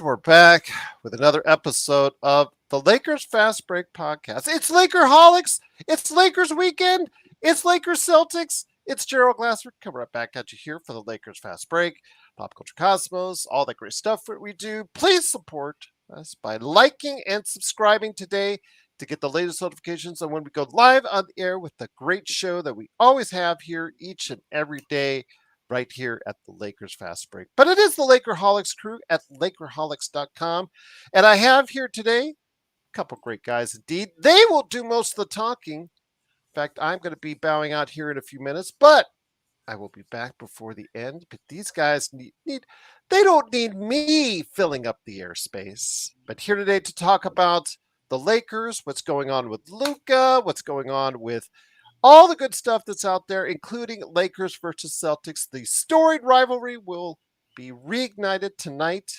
we're back with another episode of the Lakers Fast Break Podcast. It's Lakerholics. It's Lakers weekend. It's Lakers-Celtics. It's Gerald Glasser coming right back at you here for the Lakers Fast Break, Pop Culture Cosmos, all that great stuff that we do. Please support us by liking and subscribing today to get the latest notifications on when we go live on the air with the great show that we always have here each and every day right here at the Lakers Fast Break. But it is the Lakerholics crew at Lakerholics.com. And I have here today a couple great guys indeed. They will do most of the talking. In fact, I'm going to be bowing out here in a few minutes, but I will be back before the end. But these guys they don't need me filling up the airspace. But here today to talk about the Lakers, what's going on with Luka, what's going on with all the good stuff that's out there, including Lakers versus Celtics. The storied rivalry will be reignited tonight.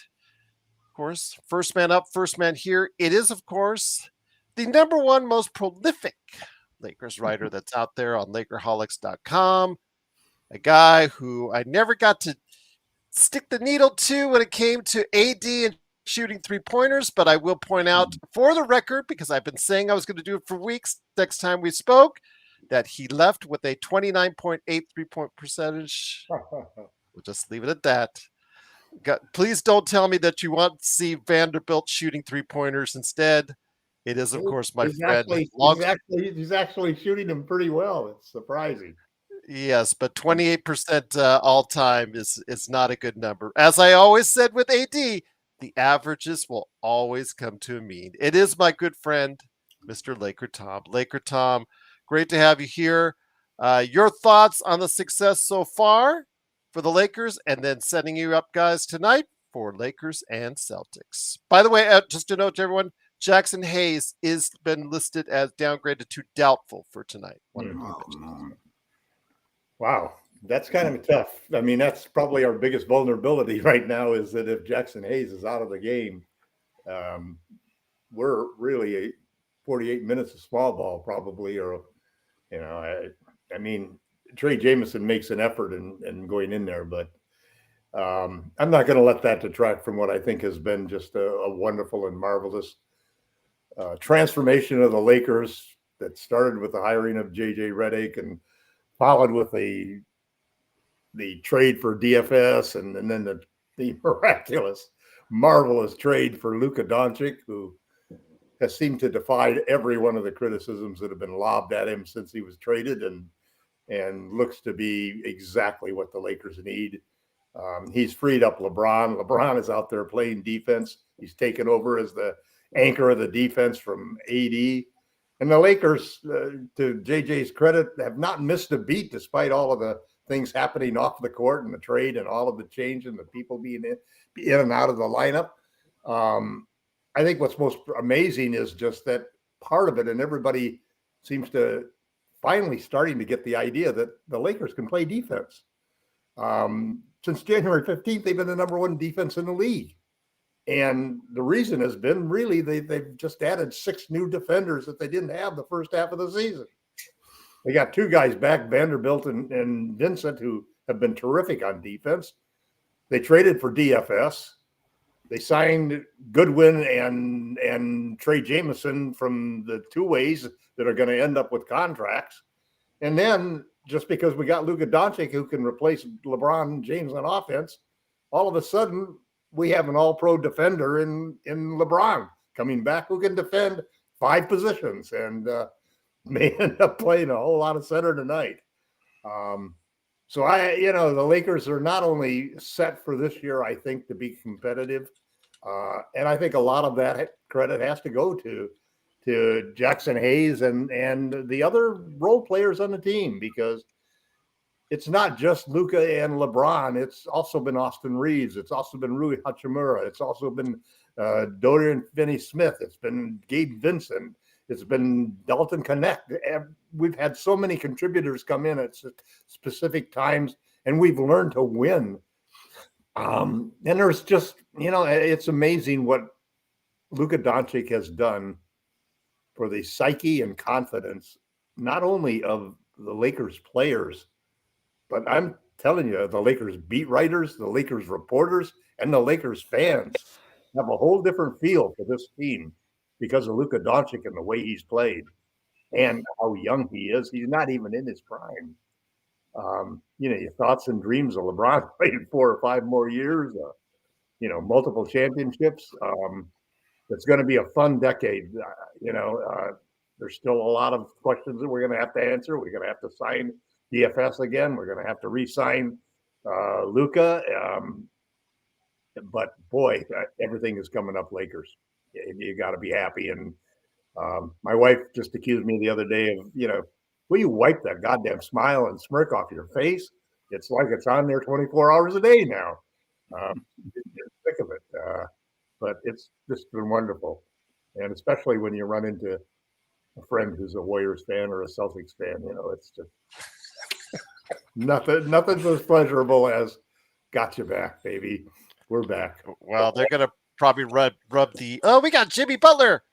Of course, first man up, first man here. It is, of course, the number one most prolific Lakers writer that's out there on Lakerholics.com. A guy who I never got to stick the needle to when it came to AD and shooting three-pointers, but I will point out for the record, because I've been saying I was going to do it for weeks next time we spoke, that he left with a 29.8 3-point percentage. We'll just leave it at that. Please don't tell me that you want to see Vanderbilt shooting three-pointers instead. It is, of course, my friend. He's actually shooting them pretty well. It's surprising. Yes, but 28% all-time is not a good number. As I always said with AD, the averages will always come to a mean. It is my good friend, Mr. Laker Tom. Laker Tom, great to have you here. Your thoughts on the success so far for the Lakers, and then setting you up, guys, tonight for Lakers and Celtics. By the way, just to note to everyone, Jackson Hayes is been listed as downgraded to doubtful for tonight. Wow, that's kind of tough. I mean, that's probably our biggest vulnerability right now is that if Jackson Hayes is out of the game, we're really 48 minutes of small ball probably, or, I mean, Trey Jamison makes an effort in going in there, but I'm not going to let that detract from what I think has been just a wonderful and marvelous transformation of the Lakers that started with the hiring of J.J. Redick and followed with the trade for DFS and then the miraculous, marvelous trade for Luka Doncic, who has seemed to defy every one of the criticisms that have been lobbed at him since he was traded and looks to be exactly what the Lakers need. He's freed up LeBron. LeBron is out there playing defense. He's taken over as the anchor of the defense from AD. And the Lakers, to JJ's credit, have not missed a beat despite all of the things happening off the court and the trade and all of the change and the people being in and out of the lineup. I think what's most amazing is just that part of it, and everybody seems to finally starting to get the idea that the Lakers can play defense. Since January 15th, they've been the number one defense in the league. And the reason has been really they've just added 6 new defenders that they didn't have the first half of the season. They got 2 guys back, Vanderbilt and Vincent, who have been terrific on defense. They traded for DFS. They signed Goodwin and Trey Jamison from the two-ways that are going to end up with contracts. And then just because we got Luka Doncic who can replace LeBron James on offense, all of a sudden we have an all-pro defender in LeBron coming back who can defend 5 positions and may end up playing a whole lot of center tonight. So the Lakers are not only set for this year, I think, to be competitive. And I think a lot of that credit has to go to Jackson Hayes and the other role players on the team, because it's not just Luka and LeBron. It's also been Austin Reeves. It's also been Rui Hachimura. It's also been Dorian Finney-Smith. It's been Gabe Vincent. It's been Dalton Connect. We've had so many contributors come in at specific times, and we've learned to win. And there's just, it's amazing what Luka Doncic has done for the psyche and confidence, not only of the Lakers players, but I'm telling you, the Lakers beat writers, the Lakers reporters, and the Lakers fans. have a whole different feel for this team because of Luka Doncic and the way he's played and how young he is. He's not even in his prime. Your thoughts and dreams of LeBron playing 4 or 5 more years, multiple championships. It's going to be a fun decade. There's still a lot of questions that we're going to have to answer. We're going to have to sign DFS again. We're going to have to re-sign Luka. But boy, everything is coming up Lakers. You got to be happy. And my wife just accused me the other day of, will you wipe that goddamn smile and smirk off your face? It's like it's on there 24 hours a day now. You're sick of it. But it's just been wonderful. And especially when you run into a friend who's a Warriors fan or a Celtics fan, it's just nothing's as pleasurable as got you back, baby. We're back. Well, they're going to probably rub the, we got Jimmy Butler.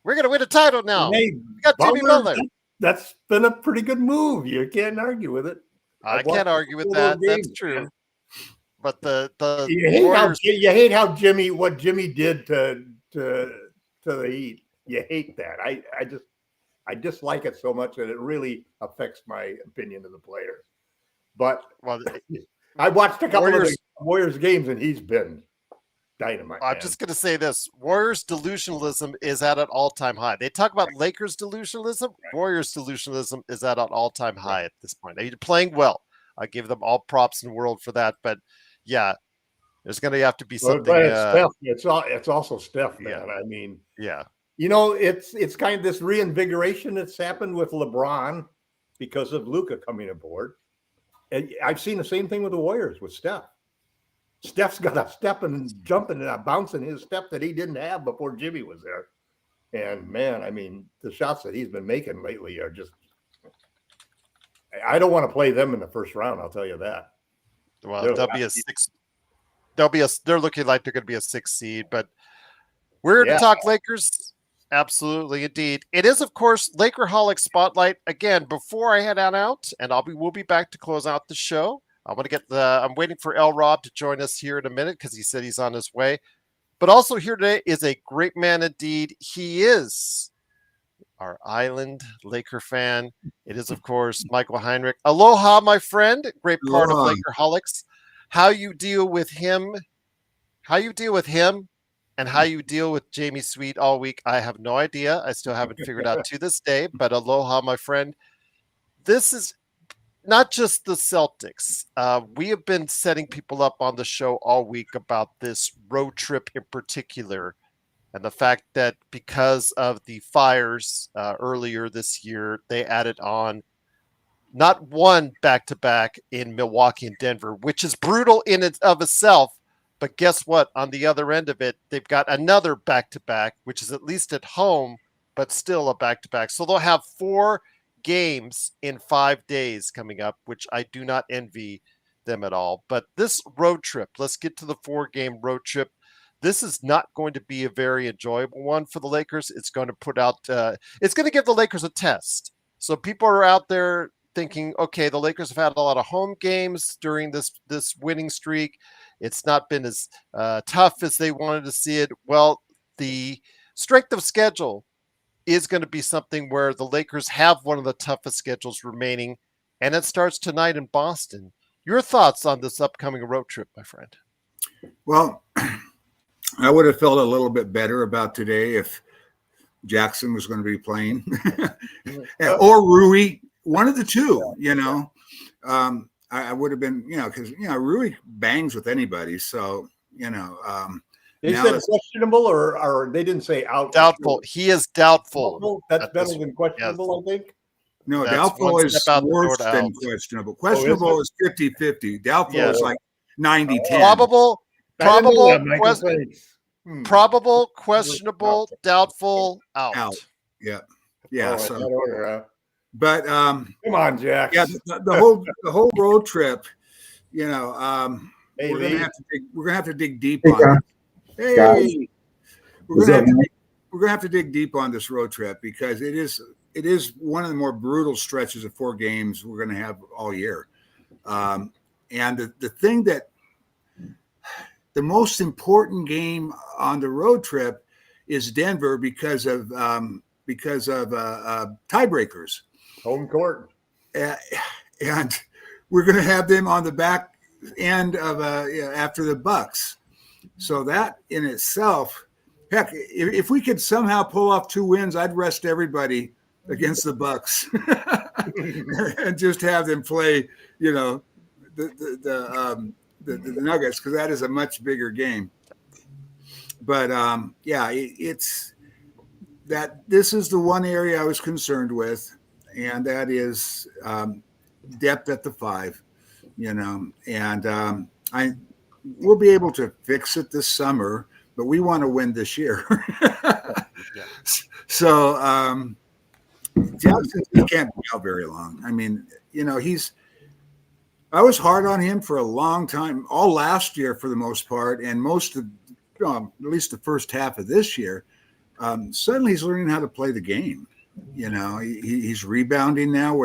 We're going to win a title now. Hey, we got Jimmy Butler. That's been a pretty good move. You can't argue with it. I can't argue with that. That's true. Man. But the you hate how what Jimmy did to the Heat. You hate that. I dislike it so much that it really affects my opinion of the player. But I watched a couple of the Warriors games and he's been dynamite. I'm just going to say this. Warriors delusionalism is at an all-time high. They talk about Lakers delusionalism. Right. Warriors delusionalism is at an all-time high at this point. They're playing well. I give them all props in the world for that. But yeah, there's going to have to be something. Steph. It's also Steph, man. Yeah. I mean, yeah. It's kind of this reinvigoration that's happened with LeBron because of Luka coming aboard. And I've seen the same thing with the Warriors with Steph. Steph's got a step and jumping and a bouncing his step that he didn't have before Jimmy was there. And man, I mean, the shots that he's been making lately are just, I don't want to play them in the first round. I'll tell you that. Well, they'll be a 6. They're looking like they're going to be a 6 seed, but we're going to talk Lakers. Absolutely, indeed. It is, of course, Lakerholics Spotlight. Again, before I head out, and we'll be back to close out the show. I'm waiting for El Rob to join us here in a minute because he said he's on his way. But also here today is a great man indeed. He is our island Laker fan. It is, of course, Michael Heinrich. Aloha, my friend. Great part of Lakerholics. How you deal with him, and how you deal with Jamie Sweet all week, I have no idea. I still haven't figured out to this day, but aloha, my friend. This is not just the Celtics. We have been setting people up on the show all week about this road trip in particular, and the fact that because of the fires earlier this year, they added on not one back-to-back in Milwaukee and Denver, which is brutal in and of itself. But guess what? On the other end of it, they've got another back-to-back, which is at least at home, but still a back-to-back. So they'll have 4 games in 5 days coming up, which I do not envy them at all. But this road trip, let's get to the 4-game road trip. This is not going to be a very enjoyable one for the Lakers. It's going to it's going to give the Lakers a test. So people are out there thinking, okay, the Lakers have had a lot of home games during this winning streak. It's not been as tough as they wanted to see it. Well, the strength of schedule is going to be something where the Lakers have one of the toughest schedules remaining, and it starts tonight in Boston. Your thoughts on this upcoming road trip, my friend? Well, I would have felt a little bit better about today if Jackson was going to be playing or Rui, one of the two, I would have been, because, Rui bangs with anybody. So, they said questionable or they didn't say out. Doubtful. He is doubtful. That's better than questionable, I think. No, doubtful is worse than questionable. Questionable is 50-50. Doubtful is like 90-10. Probable, questionable, doubtful, out. Yeah. But come on, Jack. Yeah, the whole road trip, we're gonna have to dig deep on it. We're gonna have to dig deep on this road trip because it is one of the more brutal stretches of 4 games we're gonna have all year. And the thing that the most important game on the road trip is Denver because of tiebreakers. Home court. And we're going to have them on the back end of after the Bucks. So that in itself, heck, if we could somehow pull off 2 wins, I'd rest everybody against the Bucks and just have them play, the Nuggets, because that is a much bigger game. But it's that this is the one area I was concerned with, and that is depth at the 5, and we'll be able to fix it this summer, but we want to win this year. Yeah. So Jackson, he can't be out very long. I mean, I was hard on him for a long time, all last year for the most part, and most of, at least the first half of this year. Suddenly he's learning how to play the game. He's rebounding now.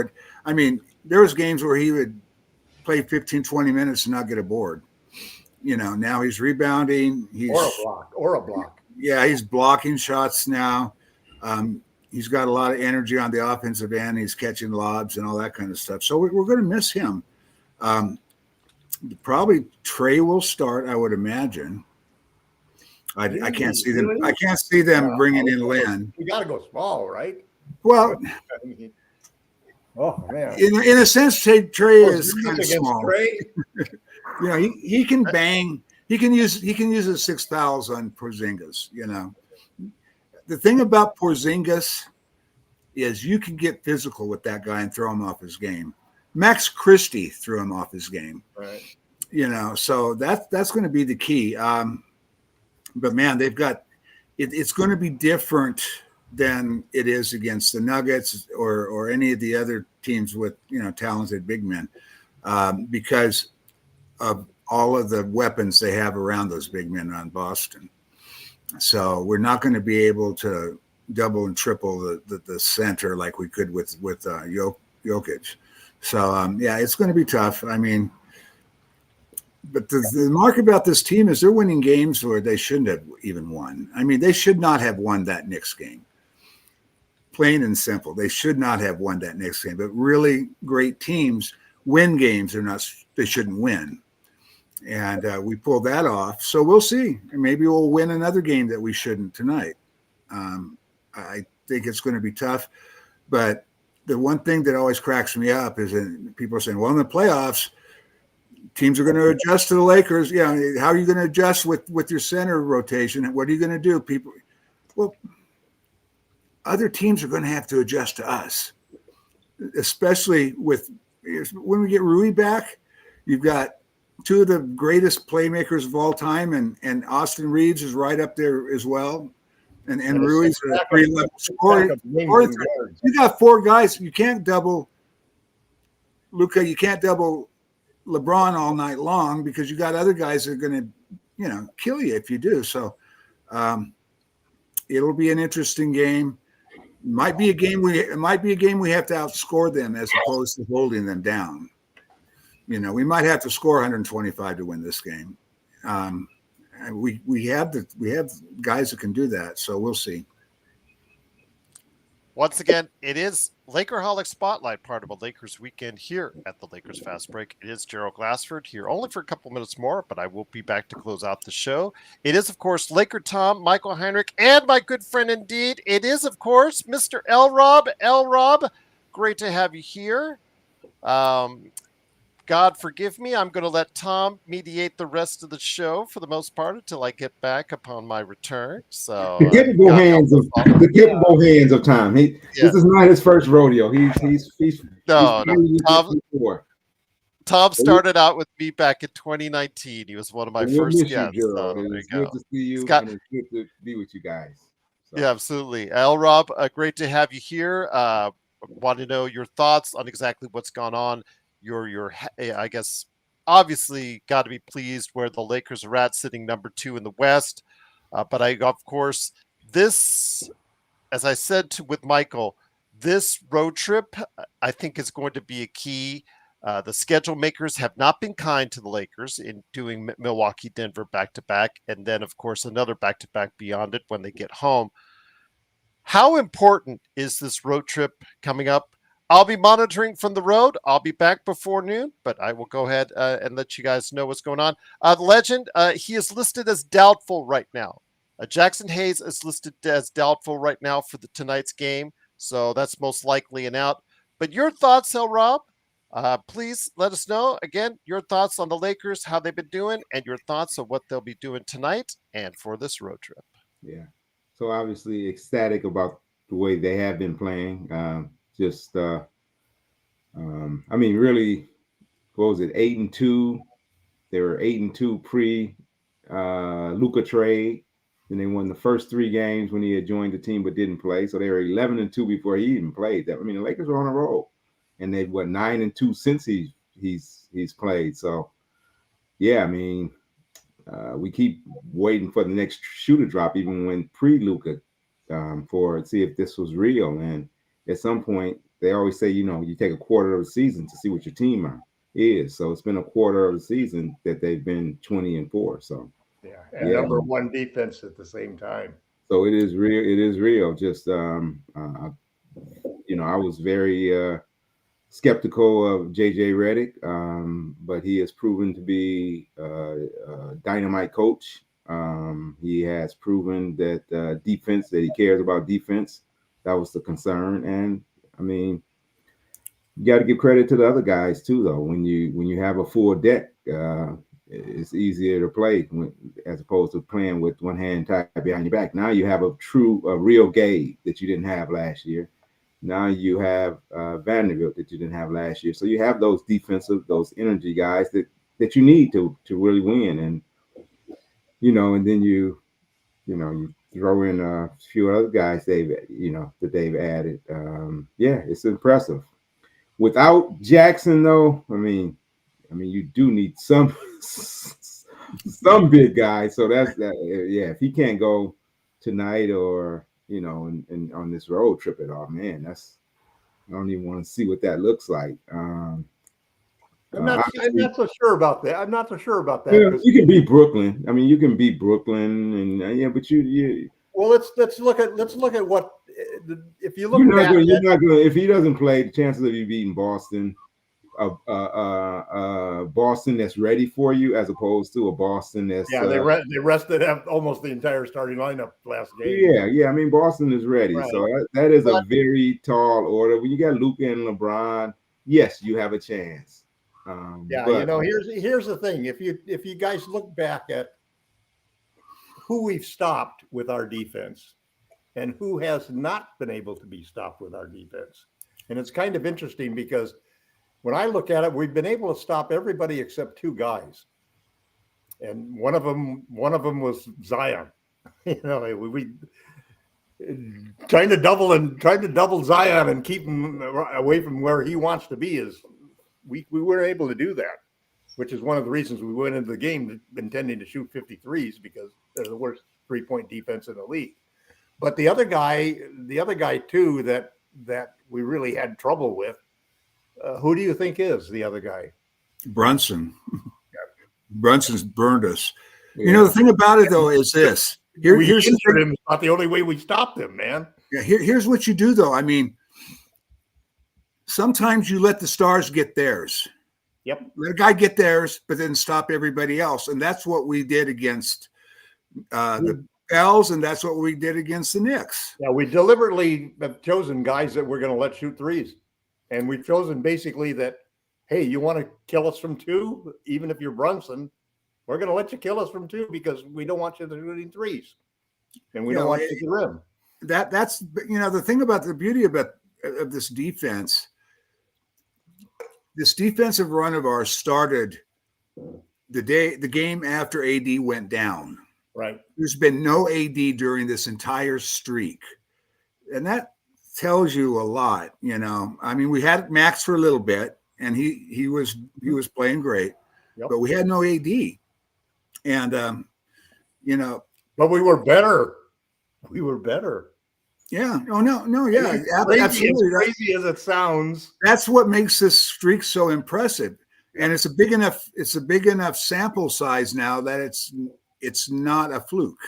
There was games where he would play 15, 20 minutes and not get a board. Now he's rebounding. Or a block. Yeah, he's blocking shots now. He's got a lot of energy on the offensive end. He's catching lobs and all that kind of stuff. So we're going to miss him. Probably Trey will start, I would imagine. I can't see them. I can't see them bringing in Lynn. We got to go small, right? Well, oh man. In a sense, Trey is kind of small. Trey? He can bang. He can use his 6 fouls on Porzingis. The thing about Porzingis is you can get physical with that guy and throw him off his game. Max Christie threw him off his game. Right. So that's going to be the key. But man, they've got it's going to be different than it is against the Nuggets or any of the other teams with talented big men, because of all of the weapons they have around those big men on Boston. So we're not going to be able to double and triple the center like we could with Jokic. So it's going to be tough. But the mark about this team is they're winning games where they shouldn't have even won. They should not have won that Knicks game. Plain and simple. They should not have won that Knicks game. But really great teams win games they shouldn't win. And we pulled that off. So we'll see. Maybe we'll win another game that we shouldn't tonight. I think it's going to be tough. But the one thing that always cracks me up is that people are saying, well, in the playoffs, teams are going to adjust to the Lakers. Yeah, how are you going to adjust with your center rotation? What are you going to do? Other teams are going to have to adjust to us, especially when we get Rui back. You've got 2 of the greatest playmakers of all time, and Austin Reeves is right up there as well. And Rui's a 3-level scorer. You got 4 guys. You can't double Luka. You can't double LeBron all night long because you got other guys that are going to, kill you if you do. So it'll be an interesting game. It might be a game we have to outscore them as opposed to holding them down. We might have to score 125 to win this game. We have guys that can do that. So we'll see. Once again, it is Lakerholics Spotlight, part of a Lakers weekend here at the Lakers Fast Break. It is Gerald Glassford here only for a couple minutes more, but I will be back to close out the show. It is, of course, Laker Tom, Michael Heinrich, and my good friend indeed. It is, of course, Mr. L. Rob. L. Rob, great to have you here. God forgive me. I'm going to let Tom mediate the rest of the show for the most part until I get back upon my return. So the capable hands of Tom. This is not his first rodeo. Tom started out with me back in 2019. He was one of my first guests. So there you go. Good to see you. And it's good to be with you guys. So. Yeah, absolutely. L. Rob, great to have you here. Want to know your thoughts on exactly what's gone on. You're I guess obviously got to be pleased where the Lakers are at, sitting number 2 in the West. But of course, this, as I said with Michael, this road trip I think is going to be a key The schedule makers have not been kind to the Lakers in doing Milwaukee, Denver back-to-back, and then, of course, another back-to-back beyond it when they get home. How important is this road trip coming up? I'll be monitoring from the road. I'll be back before noon, but I will go ahead and let you guys know what's going on. The legend, he is listed as doubtful right now. Jackson Hayes is listed as doubtful right now for tonight's game, so that's most likely an out. But your thoughts, Rob? Please let us know, again, your thoughts on the Lakers, how they've been doing, and your thoughts on what they'll be doing tonight and for this road trip. Yeah. So obviously ecstatic about the way they have been playing. I mean, really, what was it, 8-2? They were 8-2 pre Luka trade. Then they won the first 3 games when he had joined the team but didn't play. So they were 11-2 before he even played. That, I mean, the Lakers were on a roll, and they've 9-2 since he's played. So yeah, I mean, we keep waiting for the next shoe to drop, even when pre-Luka, for see if this was real. And at some point, they always say, you take a quarter of the season to see what your team is. So it's been a quarter of the season that they've been 20-4. So and number 1 defense at the same time. So it is real. It is real. Just I was very skeptical of JJ Redick, but he has proven to be a dynamite coach. He has proven that defense, that he cares about defense. That was the concern. And I mean, you got to give credit to the other guys too, though. When you have a full deck, it's easier to play as opposed to playing with one hand tied behind your back. Now you have a real Gabe that you didn't have last year. Now you have Vanderbilt that you didn't have last year. So you have those defensive, those energy guys that you need to really win. And and then you throw in a few other guys that they've added. It's impressive. Without Jackson, though, I mean, you do need some big guys. So that's that. Yeah, if he can't go tonight or and on this road trip at all, man, I don't even want to see what that looks like. I'm not so sure about that. Yeah, you can beat Brooklyn. I mean, you can beat Brooklyn, and but you. Well, let's look at what if you look. You're not going. If he doesn't play, the chances of you beating Boston, Boston that's ready for you, as opposed to a Boston that's they rested almost the entire starting lineup last game. Yeah. I mean, Boston is ready, right. So that is a very tall order. When you got Luka and LeBron, yes, you have a chance. Here's the thing. If you guys look back at who we've stopped with our defense and who has not been able to be stopped with our defense, and it's kind of interesting because when I look at it, we've been able to stop everybody except 2 guys, and one of them was Zion. We trying to double Zion and keep him away from where he wants to be is we weren't able to do that, which is one of the reasons we went into the game intending to shoot 53s because they're the worst 3-point defense in the league. But the other guy too that we really had trouble with. Who do you think is the other guy? Brunson. Brunson's burned us. Yeah. The thing about it though is this. Here's him. It's not the only way we stopped him, man. Yeah. Here's what you do though. I mean, sometimes you let the stars get theirs. Yep. Let a guy get theirs, but then stop everybody else, and that's what we did against the Pels, and that's what we did against the Knicks. Yeah, we deliberately have chosen guys that we're going to let shoot threes. And we've chosen basically that, hey, you want to kill us from 2, even if you're Brunson, we're going to let you kill us from 2 because we don't want you shooting threes, and we don't want you to the rim. That's the thing about the beauty of this defense. This defensive run of ours started the game after AD went down. Right. There's been no AD during this entire streak, and that tells you a lot. I mean, we had Max for a little bit, and he was playing great, but we had no AD, and but we were better. Yeah. Oh no. Yeah. Crazy, Absolutely. as crazy as it sounds. That's what makes this streak so impressive, and it's a big enough sample size now that it's not a fluke.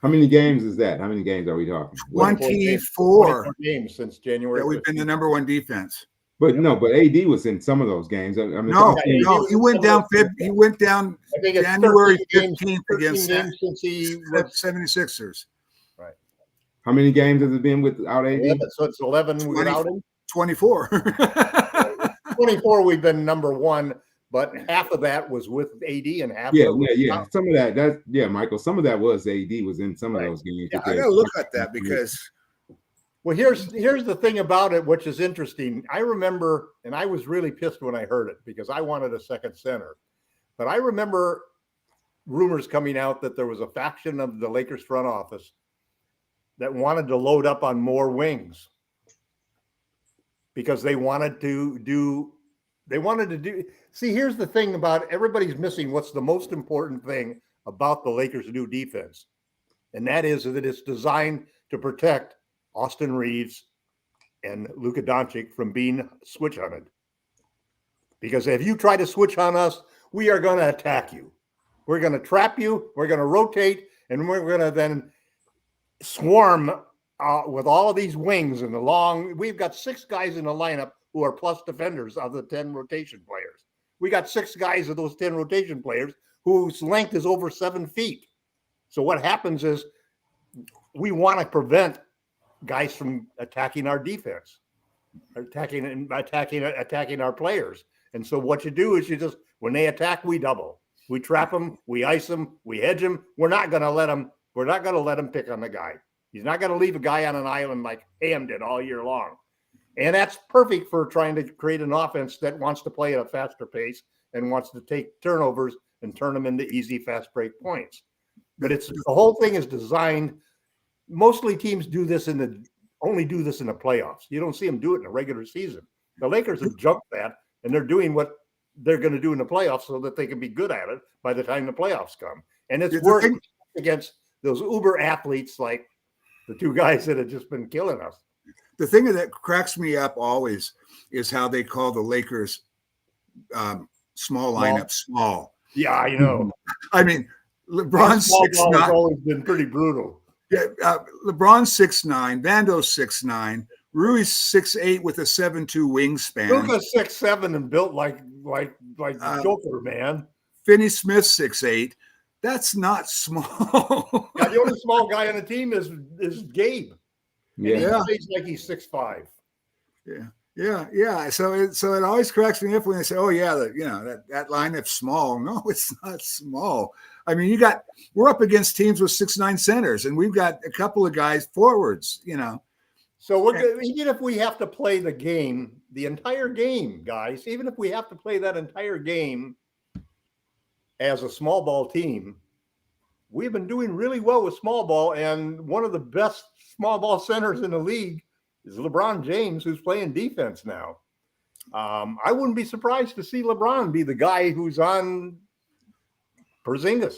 How many games is that? How many games are we talking? 24 games since January. that we've been the number one defense. But no, but AD was in some of those games. I mean, No, games, he went down. He went down I think it's January 13 15th against since he was 76ers. how many games has it been without AD? 11, so it's 11 without him. 24. 24 we've been number one, but half of that was with AD and half Yeah, of it was Some of that, Michael. Some of that was AD was in some of those games. Yeah, I gotta look at that because Well, here's the thing about it, which is interesting. I remember, and I was really pissed when I heard it because I wanted a second center. But I remember rumors coming out that there was a faction of the Lakers front office that wanted to load up on more wings because they wanted to do. See, here's the thing about everybody's missing what's the most important thing about the Lakers' new defense, and that is that it's designed to protect Austin Reeves and Luka Doncic from being switch hunted. Because if you try to switch on us, we are going to attack you. We're going to trap you. We're going to rotate, and we're going to then swarm with all of these wings and the long. We've got 6 guys in the lineup who are plus defenders of the 10 rotation players. We got 6 guys of those 10 rotation players whose length is over 7 feet. So what happens is we want to prevent guys from attacking our defense, attacking our players. And so what you do is you just, when they attack, we double. We trap them, we ice them, we hedge them. We're not going to let him pick on the guy. He's not going to leave a guy on an island like Ham did all year long. And that's perfect for trying to create an offense that wants to play at a faster pace and wants to take turnovers and turn them into easy fast break points. But the whole thing is designed. Mostly teams only do this in the playoffs. You don't see them do it in the regular season. The Lakers have jumped that, and they're doing what they're going to do in the playoffs so that they can be good at it by the time the playoffs come. And it's working against those uber athletes like the 2 guys that have just been killing us. the thing that cracks me up always is how they call the Lakers small lineup small. Yeah, I know. I mean, LeBron's 6'9" has always been pretty brutal. Yeah, LeBron's 6'9", Vando's 6'9", Rui's 6'8" with a 7'2" wingspan. Luka's 6'7" and built like Joker, man. Finney Smith's 6'8". That's not small. Yeah, the only small guy on the team is Gabe. Yeah, he plays like he's 6'5". Yeah. So it always cracks me up when they say, "Oh yeah, that lineup's small." No, it's not small. I mean, we're up against teams with 6'9" centers, and we've got a couple of guys forwards. So we're good. Even if we have to play the entire game, guys. Even if we have to play that entire game as a small ball team, we've been doing really well with small ball, and one of the best small ball centers in the league is LeBron James, who's playing defense now. I wouldn't be surprised to see LeBron be the guy who's on Porzingis.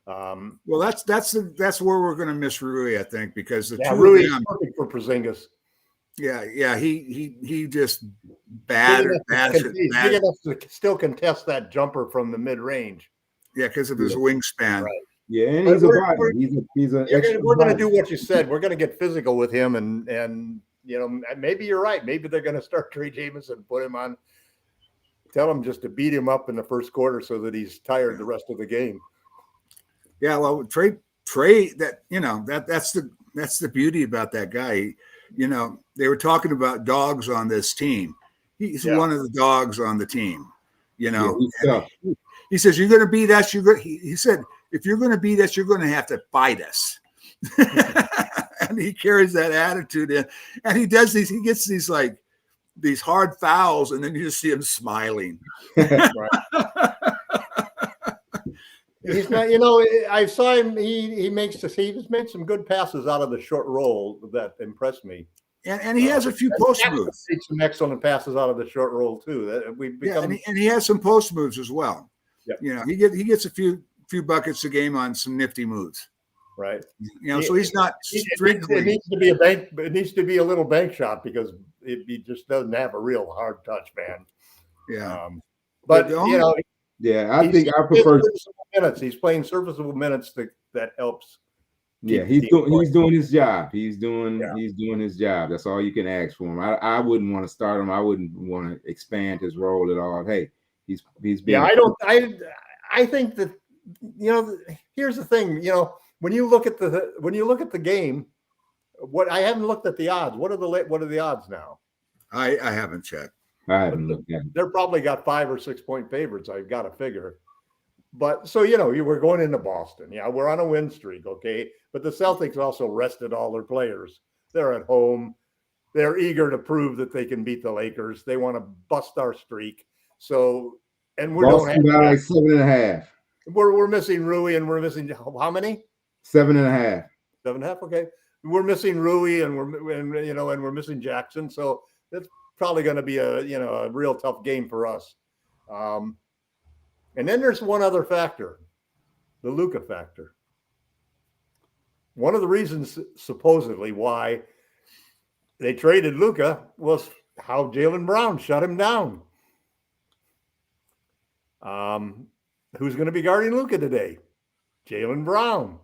Well, that's where we're going to miss Rui, I think, because the two Rui of them, is perfect for Porzingis. Yeah, he just battered. He's big enough to still contest that jumper from the mid range. Yeah, because of his wingspan. Right. Yeah, and he's a body. We're going to do what you said. We're going to get physical with him, and maybe you're right. Maybe they're going to start Trey Jameson, put him on, tell him just to beat him up in the first quarter so that he's tired the rest of the game. Yeah, well, Trey, that's the beauty about that guy. They were talking about dogs on this team. He's one of the dogs on the team. He says, "You're going to beat us. He said, if you're going to beat us, you're going to have to fight us." And he carries that attitude in, and he does these. He gets these hard fouls, and then you just see him smiling. He's not, I saw him. He made some good passes out of the short roll that impressed me. And he has a few post moves. Some excellent passes out of the short roll too. And he has some post moves as well. Yeah. He gets a few buckets a game on some nifty moves. right? So he's not It strictly. needs to be a bank. It needs to be a little bank shot because he just doesn't have a real hard touch, man. Yeah. But the only- you know, Yeah, I think I prefer. minutes. He's playing serviceable minutes that helps. Yeah, he's doing his job. He's doing his job. That's all you can ask for him. I wouldn't want to start him. I wouldn't want to expand his role at all. Hey, he's being. Yeah, I think that, you know, here's the thing. You know, when you look at the game, what I haven't looked at the odds. What are the odds now? I haven't checked. I haven't looked at it. They're probably got 5 or 6 point favorites. I've got to figure. But so, you know, we're going into Boston. Yeah, we're on a win streak, okay? But the Celtics also rested all their players. They're at home. They're eager to prove that they can beat the Lakers. They want to bust our streak. So, and we don't have like 7.5. We're missing Rui, and we're missing how many? 7.5. 7.5. Okay, we're missing Rui, and we're missing Jackson. So it's probably going to be a real tough game for us. And then there's one other factor, the Luka factor. One of the reasons supposedly why they traded Luka was how Jaylen Brown shut him down. Who's going to be guarding Luka today? Jaylen Brown.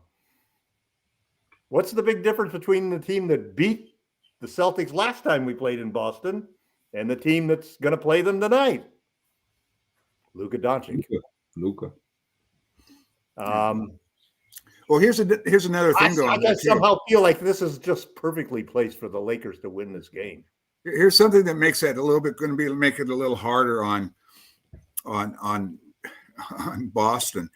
What's the big difference between the team that beat the Celtics last time we played in Boston and the team that's going to play them tonight? Luka Doncic. Luka. Well, here's another thing going on. I somehow feel like this is just perfectly placed for the Lakers to win this game. Here's something that makes that a little bit going to make it a little harder on Boston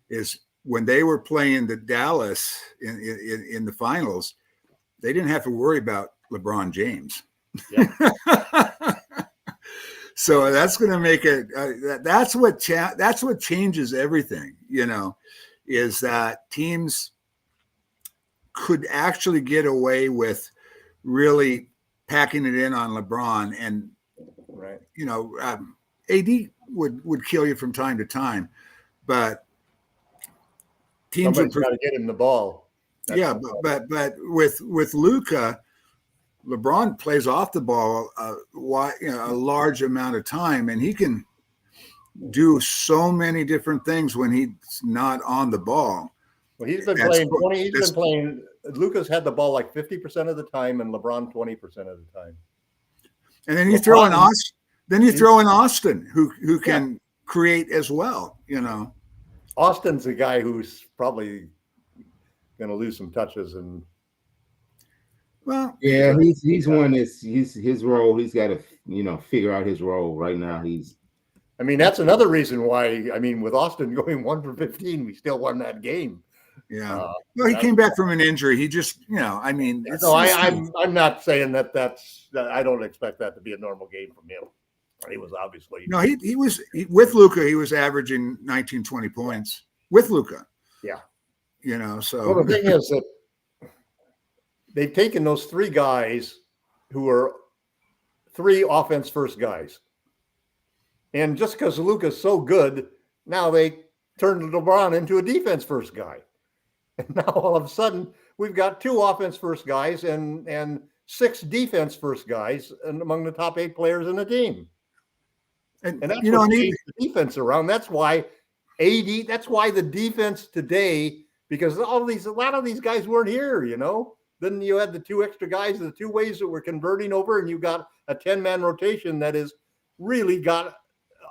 is when they were playing the Dallas in the finals, they didn't have to worry about LeBron James. Yeah. So that's going to make it. That's what changes everything. You know, is that teams could actually get away with really packing it in on LeBron, and right. You know, AD would kill you from time to time, but teams Somebody's got to get him the ball. That's but with Luka, LeBron plays off the ball a large amount of time, and he can do so many different things when he's not on the ball. Well, he's been playing 20. He's been playing. Luka's had the ball like 50% of the time, and LeBron 20% of the time. And then you throw in Austin. Then you throw in Austin, who can create as well. You know, Austin's a guy who's probably going to lose some touches and. Well, yeah, he's one that's his role. He's got to figure out his role right now. I mean, that's another reason why. I mean, with Austin going 1 for 15, we still won that game. Yeah. Well, he came back from an injury. He just, I mean. I'm not saying that's. I don't expect that to be a normal game from him. He was obviously. No, he was with Luka. He was averaging 19, 20 points with Luka. Yeah. So. Well, the thing is that they've taken those 3 guys who are 3 offense first guys. And just because Luka's so good, now they turned LeBron into a defense first guy. And now all of a sudden we've got 2 offense first guys and 6 defense first guys and among the top 8 players in the team. And that's what changed the defense around. That's why the defense today, because a lot of these guys weren't here, Then you had the 2 extra guys, the 2 ways that we're converting over, and you got a 10-man rotation that is really got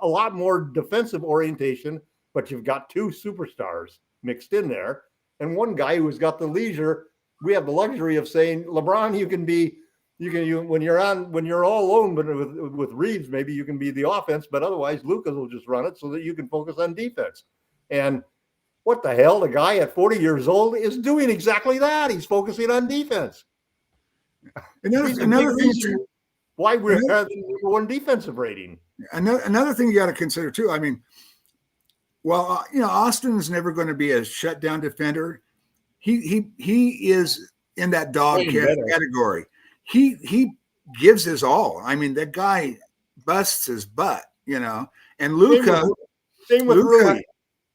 a lot more defensive orientation, but you've got 2 superstars mixed in there, and one guy who's got the leisure. We have the luxury of saying, LeBron, when you're all alone, but with Reeves, maybe you can be the offense, but otherwise Luka will just run it so that you can focus on defense. And what the hell? The guy at 40 years old is doing exactly that. He's focusing on defense. Another thing why we're having the number 1 defensive rating. Another thing you got to consider too. I mean, well, Austin's never going to be a shutdown defender. He is in that dog category. He gives his all. I mean, that guy busts his butt. And Luka. Same with Rui.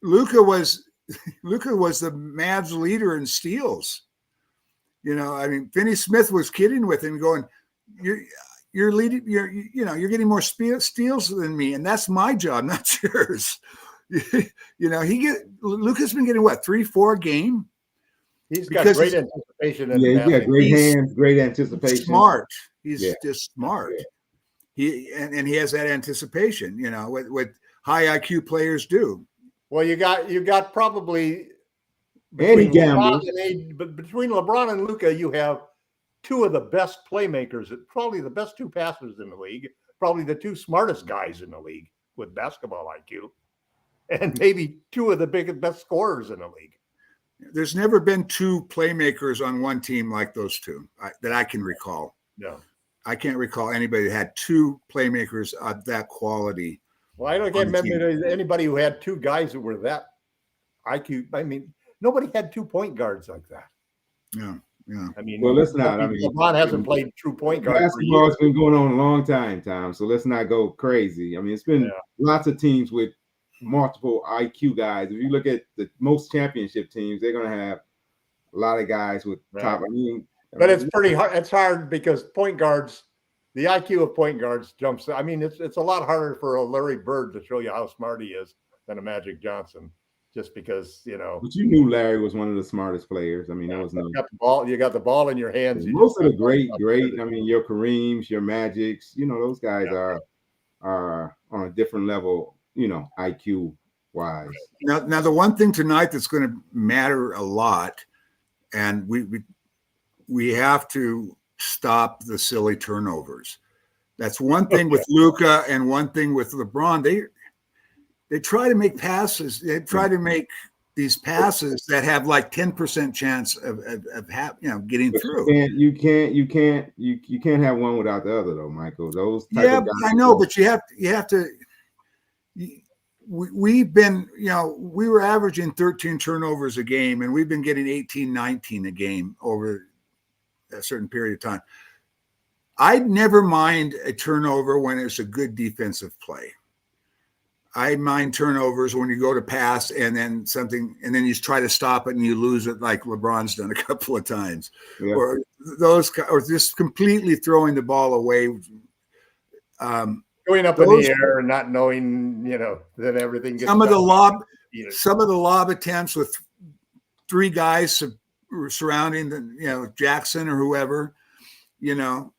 Luka was Luka was the Mavs leader in steals. You know, I mean, Finney Smith was kidding with him, going, "You're leading. You're getting more steals than me, and that's my job, not yours." You know, Luka's been getting what, 3-4 a game. He's got great anticipation. He's got great hands, great anticipation. Smart. He's just smart. He has that anticipation. You know, what high IQ players do. Well, you got probably between LeBron and Luka, you have two of the best playmakers, probably the best two passers in the league, probably the two smartest guys in the league with basketball IQ, and maybe two of the best scorers in the league. There's never been two playmakers on one team like those two that I can recall. No, I can't recall anybody that had two playmakers of that quality. Well, I can't remember anybody who had two guys that were that IQ. I mean, nobody had 2 point guards like that. Yeah. I mean, well, let's not. I mean, LeBron hasn't played true point guard. Basketball's been going on a long time, Tom. So let's not go crazy. I mean, it's been lots of teams with multiple IQ guys. If you look at the most championship teams, they're going to have a lot of guys with top. But it's pretty hard. It's hard because point guards, the IQ of point guards jumps. I mean, it's a lot harder for a Larry Bird to show you how smart he is than a Magic Johnson, just because, you know. But you knew Larry was one of the smartest players. I mean, there was no. You got the ball in your hands. Most of the great. I mean, your Kareems, your Magics. You know, those guys are on a different level. You know, IQ wise. Now the one thing tonight that's going to matter a lot, and we have to stop the silly turnovers. That's one thing with Luka and one thing with LeBron. They try to make passes. They try to make these passes that have like 10% chance of getting through. You can't have one without the other though, Michael. Those type of guys I know, but you have to. We've been, we were averaging 13 turnovers a game, and we've been getting 18, 19 a game over a certain period of time. I'd never mind a turnover when it's a good defensive play. I mind turnovers when you go to pass and then you try to stop it and you lose it, like LeBron's done a couple of times, or just completely throwing the ball away. Going up in the air and not knowing, that everything gets some of the lob attempts with three guys surrounding Jackson or whoever, you don't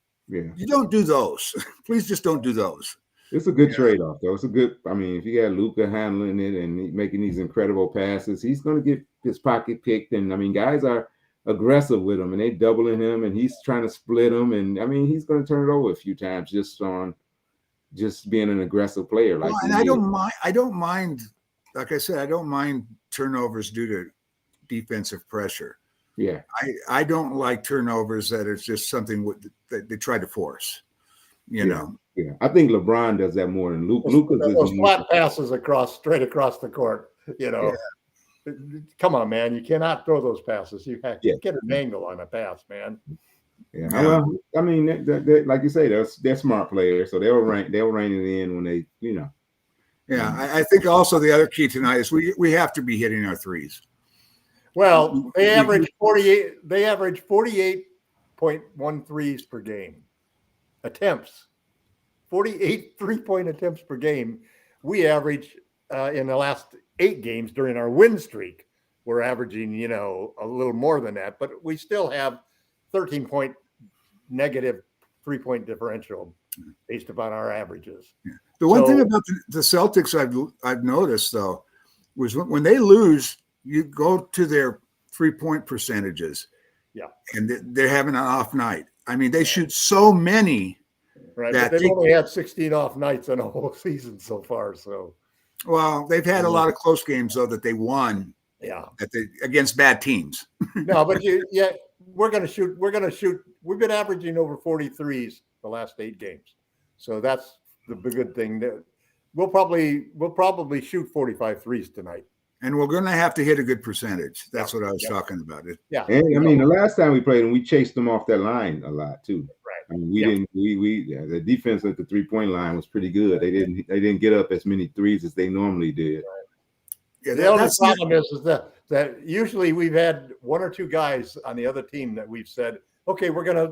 do those. Please just don't do those. It's a good trade-off, though. It's a good. I mean, if you got Luka handling it and making these incredible passes, he's going to get his pocket picked. And I mean, guys are aggressive with him, and they doubling him, and he's trying to split him. And I mean, he's going to turn it over a few times just being an aggressive player. I don't mind. Like I said, I don't mind turnovers due to defensive pressure. Yeah, I don't like turnovers that it's just something that they try to force. Yeah, I think LeBron does that more than Luka. Those flat passes straight across the court. Come on, man! You cannot throw those passes. You have to get an angle on a pass, man. Yeah. Well, I mean, they, like you say, they're smart players, so they'll rein it in when they, Yeah, I think also the other key tonight is we have to be hitting our threes. Well, they average 48. They average 48.1 threes per game. Attempts, 48 3-point attempts per game. We average in the last 8 games during our win streak, we're averaging, a little more than that, but we still have 13-point negative 3-point differential based upon our averages. Yeah. The one thing about the Celtics I've noticed though was when they lose, you go to their 3-point percentages. Yeah, and they're having an off night. I mean, they shoot so many. Right, but they've only had 16 off nights in a whole season so far. So, well, they've had a lot of close games though that they won. Yeah, against bad teams. No, but we're going to shoot. We've been averaging over 43s the last 8 games, so that's the good thing. We'll probably shoot 45 threes tonight. And we're going to have to hit a good percentage. That's what I was talking about. Yeah. And I mean, the last time we played them, we chased them off that line a lot too. Right. I mean, the defense at the 3-point line was pretty good. They didn't get up as many threes as they normally did. The only problem is that usually we've had one or two guys on the other team that we've said, okay, we're gonna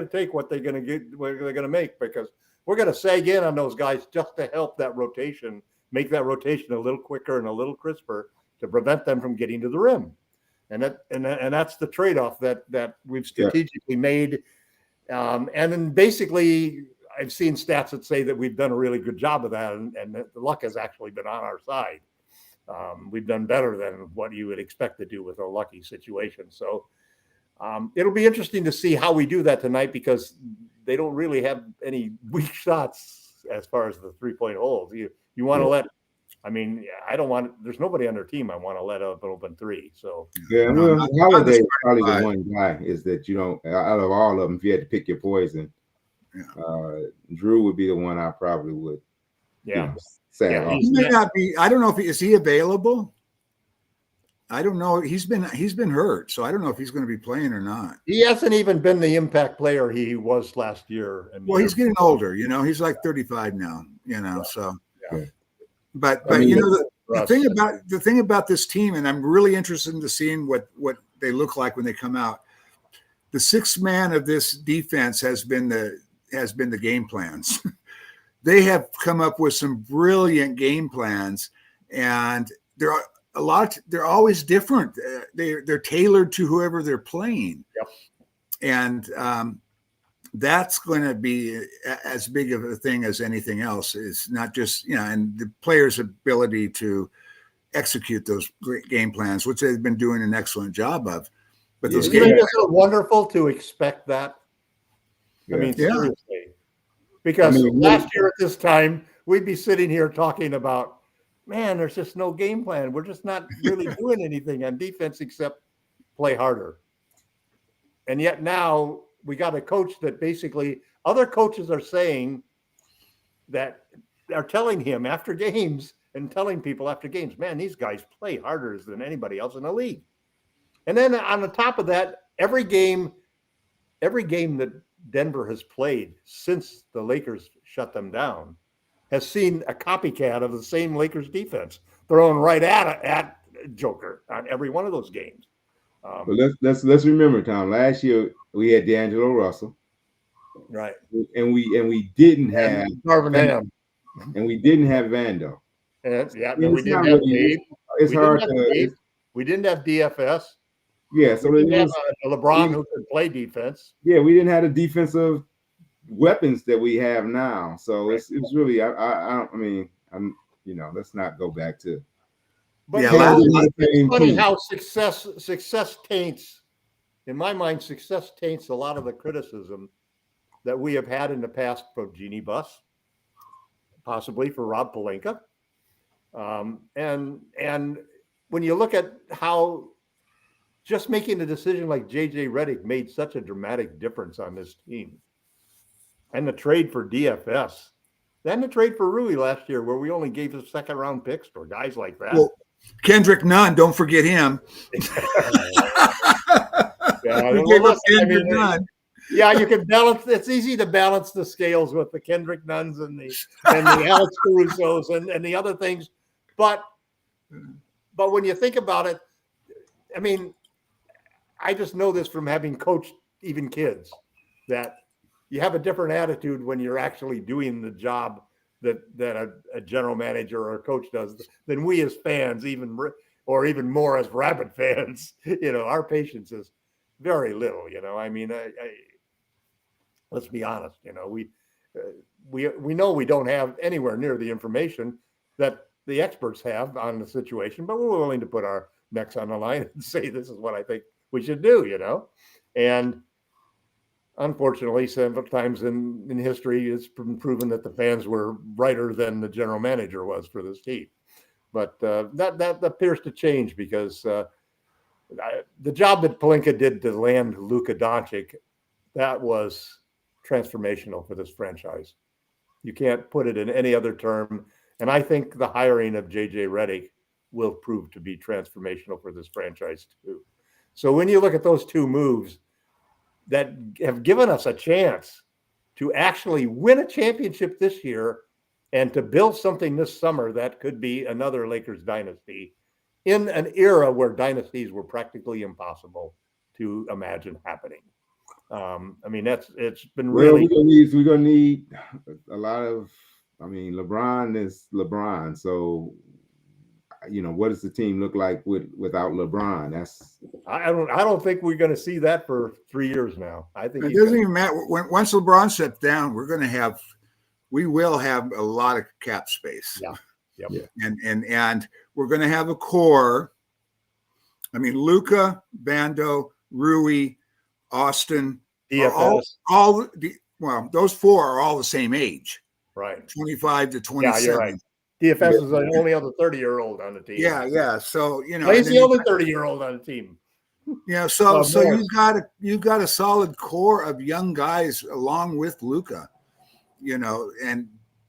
take what they're gonna get, what they're gonna make, because we're gonna sag in on those guys just to help that rotation, make that rotation a little quicker and a little crisper to prevent them from getting to the rim. And that's the trade-off that we've strategically made. And then basically I've seen stats that say that we've done a really good job of that, and the luck has actually been on our side. We've done better than what you would expect to do with a lucky situation. So it'll be interesting to see how we do that tonight, because they don't really have any weak shots as far as the 3-point holes. You want to let, I don't want, there's nobody on their team I want to let up an open three. So Holiday is probably the one guy is that you don't, out of all of them, if you had to pick your poison, Drew would be the one I probably would. Yeah. He may not be. I don't know if is he available. I don't know. He's been hurt, so I don't know if he's going to be playing or not. He hasn't even been the impact player he was last year. Well, he's getting older. He's like 35 now. So. Yeah. But the thing about this team, and I'm really interested in seeing what they look like when they come out. The sixth man of this defense has been the game plans. They have come up with some brilliant game plans, and they're always different. They're tailored to whoever they're playing. Yep. And that's going to be as big of a thing as anything else. It's not just, and the players' ability to execute those great game plans, which they've been doing an excellent job of. But those games are wonderful to expect that. Seriously. Because last year at this time, we'd be sitting here talking about, man, there's just no game plan. We're just not really doing anything on defense except play harder. And yet now we got a coach that basically other coaches are saying that are telling him after games and telling people after games, man, these guys play harder than anybody else in the league. And then on the top of that, every game that Denver has played since the Lakers shut them down has seen a copycat of the same Lakers defense thrown right at Joker on every one of those games. But let's remember, Tom. Last year we had D'Angelo Russell, right? And we didn't have Marvin Ham, and we didn't have Vando. And we didn't have Dave. It's hard to. We didn't have DFS. Yeah, so we didn't have LeBron who could play defense. Yeah, we didn't have the defensive weapons that we have now. So it's really let's not go back to. But it's funny how success taints. In my mind, success taints a lot of the criticism that we have had in the past from Jeannie Buss, possibly for Rob Pelinka, and when you look at how. Just making a decision like JJ Redick made such a dramatic difference on this team. And the trade for DFS. Then the trade for Rui last year, where we only gave the second round picks for guys like that. Well, Kendrick Nunn, don't forget him. Yeah, you can balance. It's easy to balance the scales with the Kendrick Nunns and the Alex Carusos and the other things. But when you think about it, I just know this from having coached even kids, that you have a different attitude when you're actually doing the job that a general manager or a coach does than we as fans, even more as rabid fans. Our patience is very little. Let's be honest. We know we don't have anywhere near the information that the experts have on the situation, but we're willing to put our necks on the line and say this is what I think we should do, and unfortunately, several times in history, it's been proven that the fans were righter than the general manager was for this team. But that appears to change, because the job that Pelinka did to land Luka Doncic, that was transformational for this franchise. You can't put it in any other term. And I think the hiring of JJ Redick will prove to be transformational for this franchise too. So when you look at those two moves that have given us a chance to actually win a championship this year and to build something this summer that could be another Lakers dynasty, in an era where dynasties were practically impossible to imagine happening. I mean, it's been Well, really. we're gonna need a lot of. I mean, LeBron is LeBron, so what does the team look like without LeBron? I don't think we're going to see that for 3 years now. I think it doesn't even matter. Once LeBron steps down, we will have a lot of cap space. Yeah. Yep. Yeah. And we're going to have a core. I mean, Luka, Bando, Rui, Austin, DFS. Those four are all the same age, right? 25 to 27. Yeah, you're right. DFS is the only other 30-year-old on the team. Yeah. So he's the only 30-year-old on the team. Yeah, so you've got a solid core of young guys along with Luka, and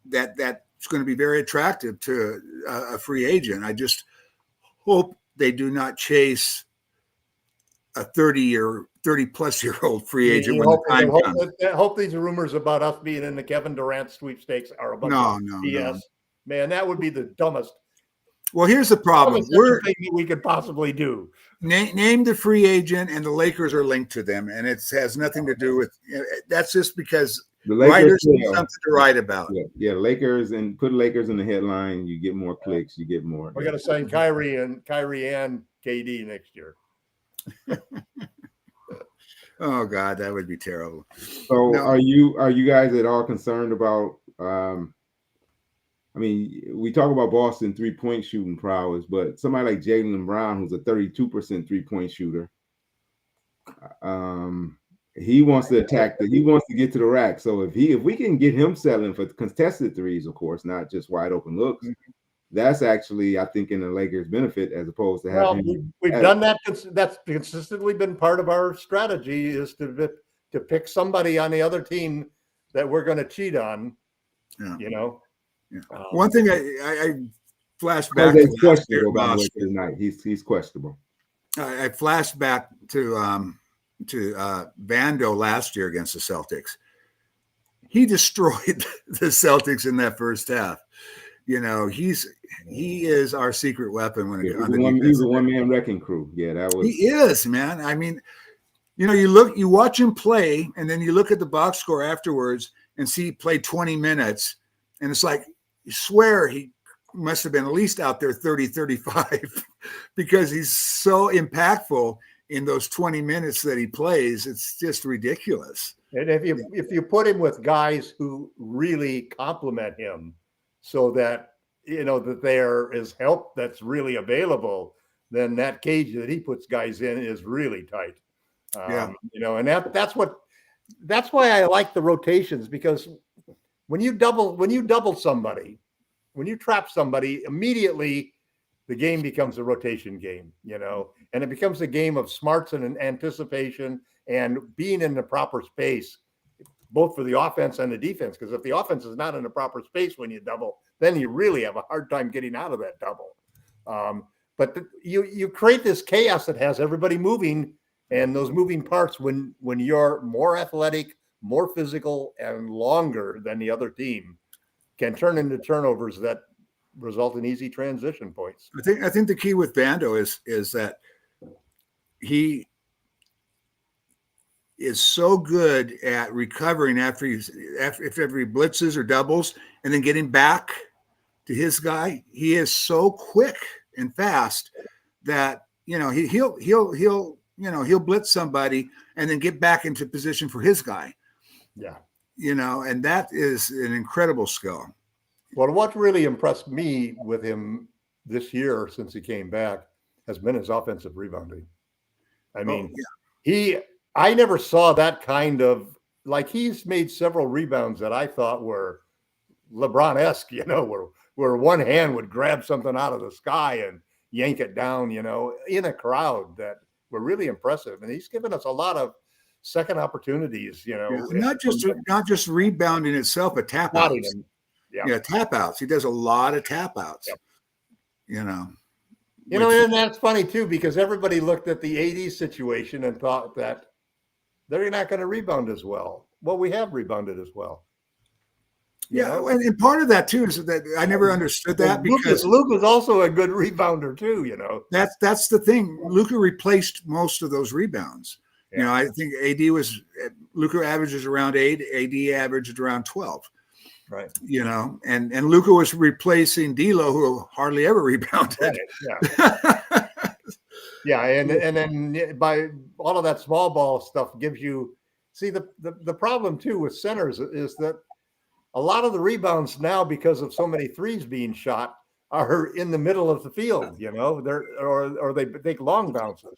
that's going to be very attractive to a free agent. I just hope they do not chase a 30-plus-year-old free agent when the time comes. I hope these rumors about us being in the Kevin Durant sweepstakes are a bunch of BS. No. Man, that would be the dumbest. Well, here's the problem. Thing that we could possibly do. Name the free agent, and the Lakers are linked to them, and it has nothing to do with. That's just because the writers need something to write about. Yeah, Lakers, and put Lakers in the headline. You get more clicks. You get more. We're going to sign Kyrie and KD next year. Oh God, that would be terrible. So, are you guys at all concerned about? I mean, we talk about Boston 3-point shooting prowess, but somebody like Jaylen Brown, who's a 32% 3-point shooter, he wants to attack. He wants to get to the rack. So if we can get him selling for contested threes, of course, not just wide open looks, that's actually, I think, in the Lakers' benefit as opposed to having. We've done that. That's consistently been part of our strategy, is to pick somebody on the other team that we're going to cheat on. Yeah. Yeah. One thing I flashed back to questionable about tonight. He's questionable. I flashed back to Vando last year against the Celtics. He destroyed the Celtics in that first half. He is our secret weapon when it comes to he's a one-man wrecking crew. Yeah, that was. He is, man. I mean, you watch him play, and then you look at the box score afterwards and see he played 20 minutes, and it's like, you swear he must have been at least out there 30, 35 because he's so impactful in those 20 minutes that he plays. It's just ridiculous. And if you put him with guys who really complement him so that, that there is help that's really available, then that cage that he puts guys in is really tight. And that's why I like the rotations, because when you double somebody, when you trap somebody, immediately the game becomes a rotation game, and it becomes a game of smarts and anticipation and being in the proper space, both for the offense and the defense. Because if the offense is not in the proper space when you double, then you really have a hard time getting out of that double. But you create this chaos that has everybody moving, and those moving parts, when you're more athletic, more physical, and longer than the other team, can turn into turnovers that result in easy transition points. I think the key with Bando is that he is so good at recovering after he blitzes or doubles and then getting back to his guy. He is so quick and fast that he'll blitz somebody and then get back into position for his guy. Yeah. And that is an incredible skill. Well, what really impressed me with him this year since he came back has been his offensive rebounding. I mean, I never saw that kind of, like, he's made several rebounds that I thought were LeBron-esque, where one hand would grab something out of the sky and yank it down, in a crowd, that were really impressive. And he's given us a lot of second opportunities, not just rebounding itself, but tap outs. Tap outs. He does a lot of tap outs. Yep. And that's funny too, because everybody looked at the 80s situation and thought that they're not going to rebound as well. Well, we have rebounded as well. Yeah, and part of that too is that I never understood that because Luke was also a good rebounder too. That's the thing. Luka replaced most of those rebounds. Yeah. I think Luka averages around 8, AD averaged around 12. Right. And Luka was replacing D'Lo, who hardly ever rebounded. Right. Yeah. Yeah, and then by all of that small ball stuff gives you. See, the problem too with centers is that a lot of the rebounds now, because of so many threes being shot, are in the middle of the field. Or they take long bounces.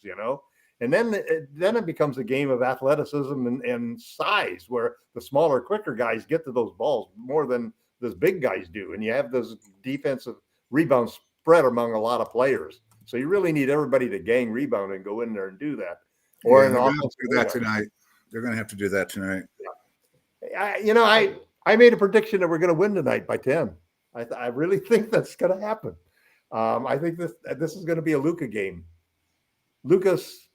And then it becomes a game of athleticism and size, where the smaller, quicker guys get to those balls more than those big guys do, and you have those defensive rebounds spread among a lot of players. So you really need everybody to gang rebound and go in there and do that. Or they're going to do that tonight. They're going to have to do that tonight. I made a prediction that we're going to win tonight by 10. I really think that's going to happen. I think this is going to be a Luka game. Luka's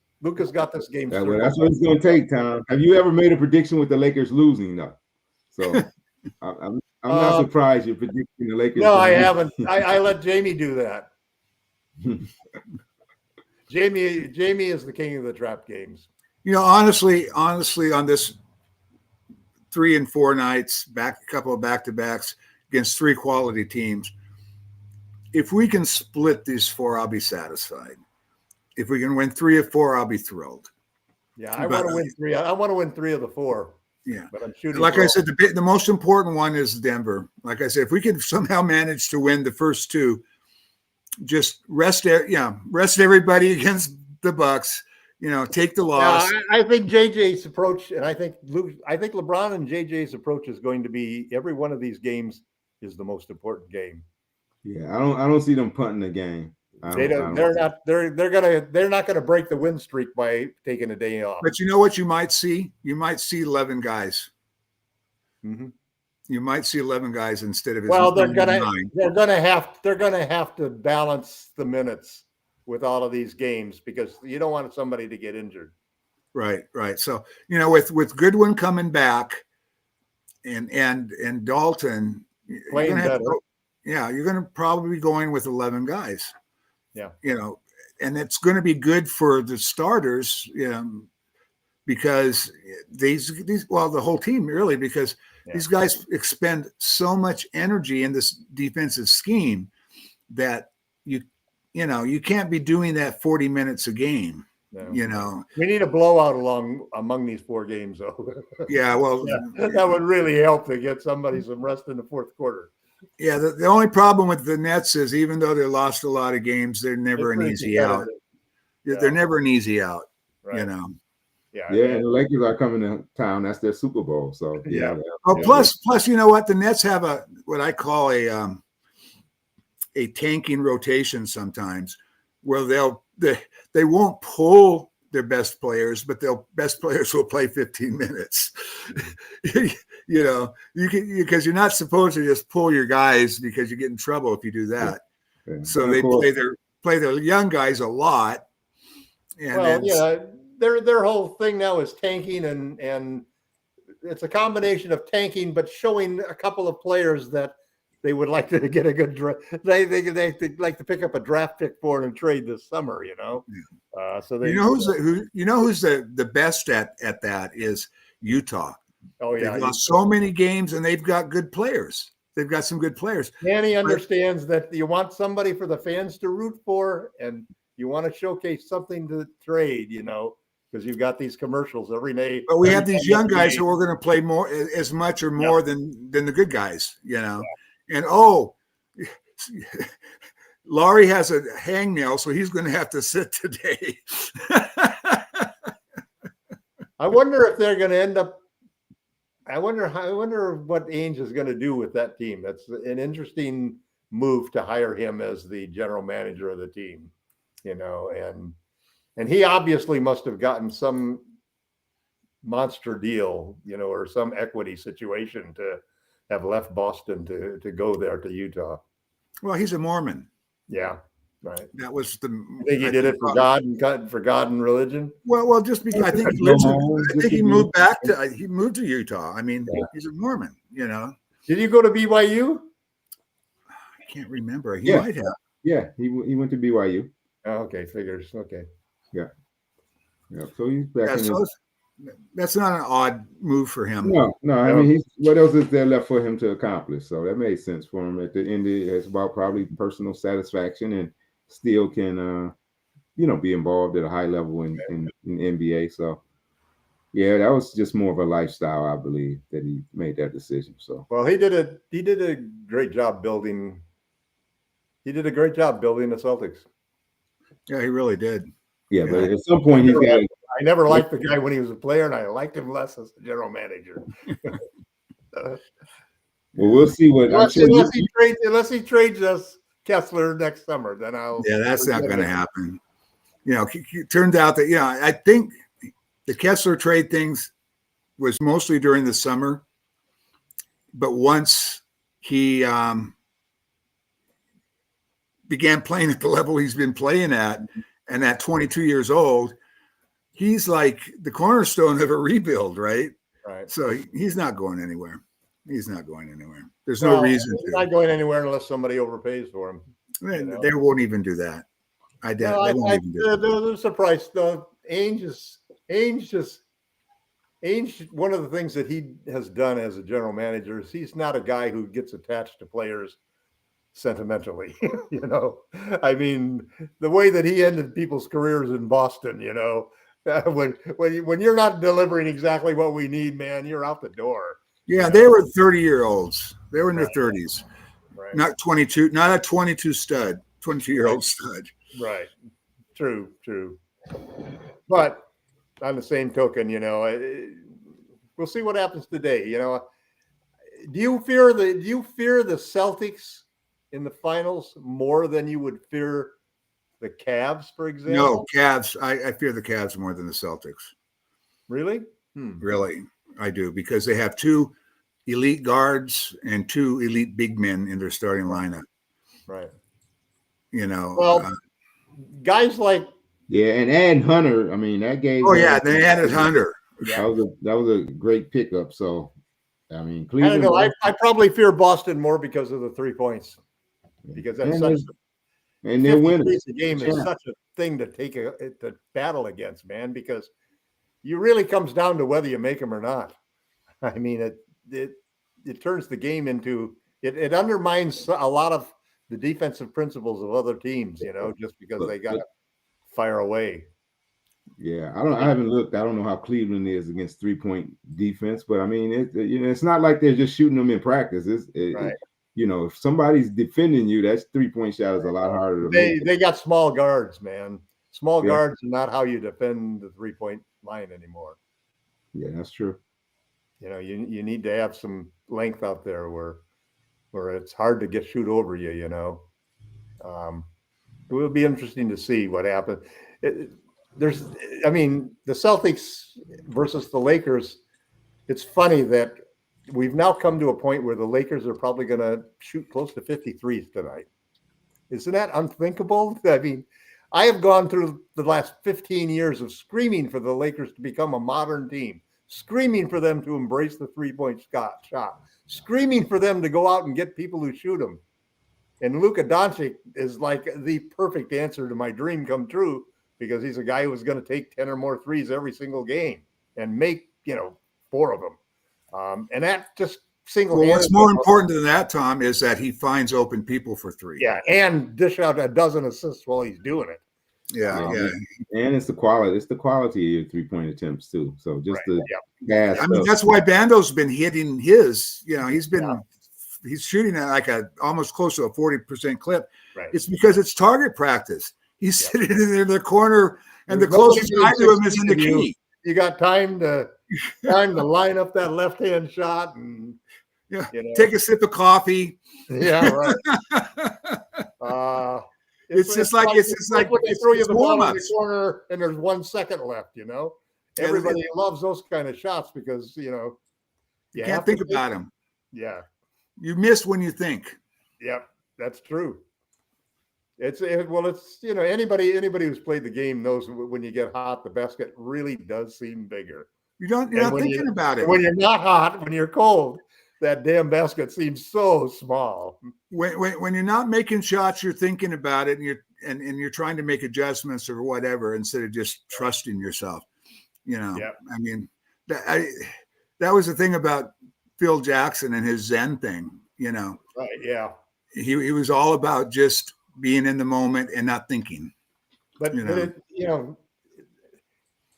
got this game. That's what it's going to take, Tom. Have you ever made a prediction with the Lakers losing, though? So I'm not surprised you're predicting the Lakers. No, I haven't. I let Jamie do that. Jamie is the king of the trap games. Honestly, on this 3 and 4 nights, a couple of back-to-backs against 3 quality teams, if we can split these 4, I'll be satisfied. If we can win 3 of 4, I'll be thrilled. Yeah, I want to win 3. I want to win 3 of the 4. Yeah, but I'm shooting. Like I said, the most important one is Denver. Like I said, if we can somehow manage to win the first 2, just rest everybody against the Bucks. Take the loss. I think JJ's approach, and I think LeBron and JJ's approach is going to be every one of these games is the most important game. Yeah, I don't see them punting the game. They're not gonna break the win streak by taking a day off. But you know what you might see? You might see 11 guys. Mm-hmm. You might see 11 guys instead of they're gonna have to balance the minutes with all of these games because you don't want somebody to get injured. Right. So with Goodwin coming back and Dalton playing better. You're going to probably be going with 11 guys. Yeah. And it's going to be good for the starters, because the whole team really, because these guys expend so much energy in this defensive scheme that you can't be doing that 40 minutes a game. No. We need a blowout among these 4 games, though. Yeah, well, that would really help to get somebody some rest in the fourth quarter. Yeah, the only problem with the Nets is even though they lost a lot of games, they're never an easy out. They're never an easy out, right. Yeah, and the Lakers are coming to town. That's their Super Bowl. So plus, you know what? The Nets have what I call a tanking rotation sometimes, where they won't pull their best players, but their best players will play 15 minutes. Because you're not supposed to just pull your guys because you get in trouble if you do that. Yeah. So they play their young guys a lot. And their whole thing now is tanking, and it's a combination of tanking, but showing a couple of players that they would like to get a good draft. They like to pick up a draft pick for and trade this summer. So who's the best at that is Utah. Oh yeah, they've lost so many games, and they've got good players. They've got some good players. Danny understands that you want somebody for the fans to root for, and you want to showcase something to trade. Because you've got these commercials every day. But we have these young guys who are going to play more, as much or more than the good guys. And Laurie has a hangnail, so he's going to have to sit today. I wonder if they're going to end up. I wonder what Ainge is going to do with that team. That's an interesting move to hire him as the general manager of the team, and he obviously must have gotten some monster deal, or some equity situation to have left Boston to go there to Utah. Well, he's a Mormon. Yeah. Right. That was the. I think he did it for God and religion. Well, just because I think he moved to Utah. I mean, he's a Mormon. Did you go to BYU? I can't remember. He Yeah. might have. Yeah, he went to BYU. Oh, okay, figures. Okay. Yeah. So he's back Yeah, in. so that's not an odd move for him. No. I mean, what else is there left for him to accomplish? So that made sense for him. At the end, it's about probably personal satisfaction, and still can, be involved at a high level in NBA. So, yeah, that was just more of a lifestyle, I believe, that he made that decision. So, well, he did a great job building. He did a great job building the Celtics. Yeah, he really did. yeah, but at some point he's got. I never liked the guy when he was a player, and I liked him less as the general manager. Well, we'll see what. Unless he trades us Kessler next summer, then I'll. Yeah, that's not going to happen. It turned out that I think the Kessler trade things was mostly during the summer, but once he began playing at the level he's been playing at, and at 22 years old, he's like the cornerstone of a rebuild, right? Right. So he's not going anywhere. He's not going anywhere. There's no reason he's not going anywhere unless somebody overpays for him. They won't even do do that. There's a price though. Ainge, one of the things that he has done as a general manager is he's not a guy who gets attached to players sentimentally. I mean, the way that he ended people's careers in Boston, when you're not delivering exactly what we need, man, you're out the door. Yeah, they were 30-year-olds. They were in their 30s. Right. Not 22, not a 22-year-old stud. Right. True. But on the same token, we'll see what happens today. Do you fear the Celtics in the finals more than you would fear the Cavs, for example? No, Cavs. I fear the Cavs more than the Celtics. Really? Really, I do, because they have two elite guards and two elite big men in their starting lineup. Right. Well, guys like and Hunter. I mean, that gave. Oh yeah, they added Hunter. Yeah. That was a great pickup. So, I mean, Cleveland. I don't know. I probably fear Boston more because of the 3 points. Because that's and they're winners. The game is such a thing to to battle against, man. Because you really comes down to whether you make them or not. I mean, it turns the game into it undermines a lot of the defensive principles of other teams, just because they got to fire away. Yeah, I haven't looked. I don't know how Cleveland is against 3-point defense, but I mean, it's not like they're just shooting them in practice. Right. If somebody's defending you, that 3-point shot is a lot harder to make. They got small guards, man. Small guards are not how you defend the 3-point line anymore. Yeah, that's true. You need to have some length out there where it's hard to shoot over you. It will be interesting to see what happens. The Celtics versus the Lakers. It's funny that we've now come to a point where the Lakers are probably going to shoot close to 53s tonight. Isn't that unthinkable? I mean, I have gone through the last 15 years of screaming for the Lakers to become a modern team, screaming for them to embrace the 3-point shot, screaming for them to go out and get people who shoot them. And Luka Doncic is like the perfect answer to my dream come true, because he's a guy who was going to take 10 or more threes every single game and make, 4 of them. And that just single-handedly. What's more important than that, Tom, is that he finds open people for 3. Yeah, and dish out a dozen assists while he's doing it. Yeah. And it's the quality. It's the quality of your 3-point attempts too. So just gas. I mean, that's why Bando's been hitting his. He's shooting at like almost close to a 40% clip. Right. It's because it's target practice. He's sitting in the corner, and the closest guy to him is in the key. You got time to line up that left-hand shot and take a sip of coffee. Yeah, right. It's just like when they throw you the ball in the corner and there's 1 second left. Everybody loves those kind of shots because you can't think about them. Yeah, you miss when you think. Yep, that's true. It's anybody who's played the game knows when you get hot, the basket really does seem bigger. You're not thinking about it. When you're not hot, when you're cold, that damn basket seems so small. When you're not making shots, you're thinking about it, and you're trying to make adjustments or whatever instead of just trusting yourself. Yeah. I mean, that was the thing about Phil Jackson and his Zen thing. Right. Yeah. He was all about just being in the moment and not thinking. But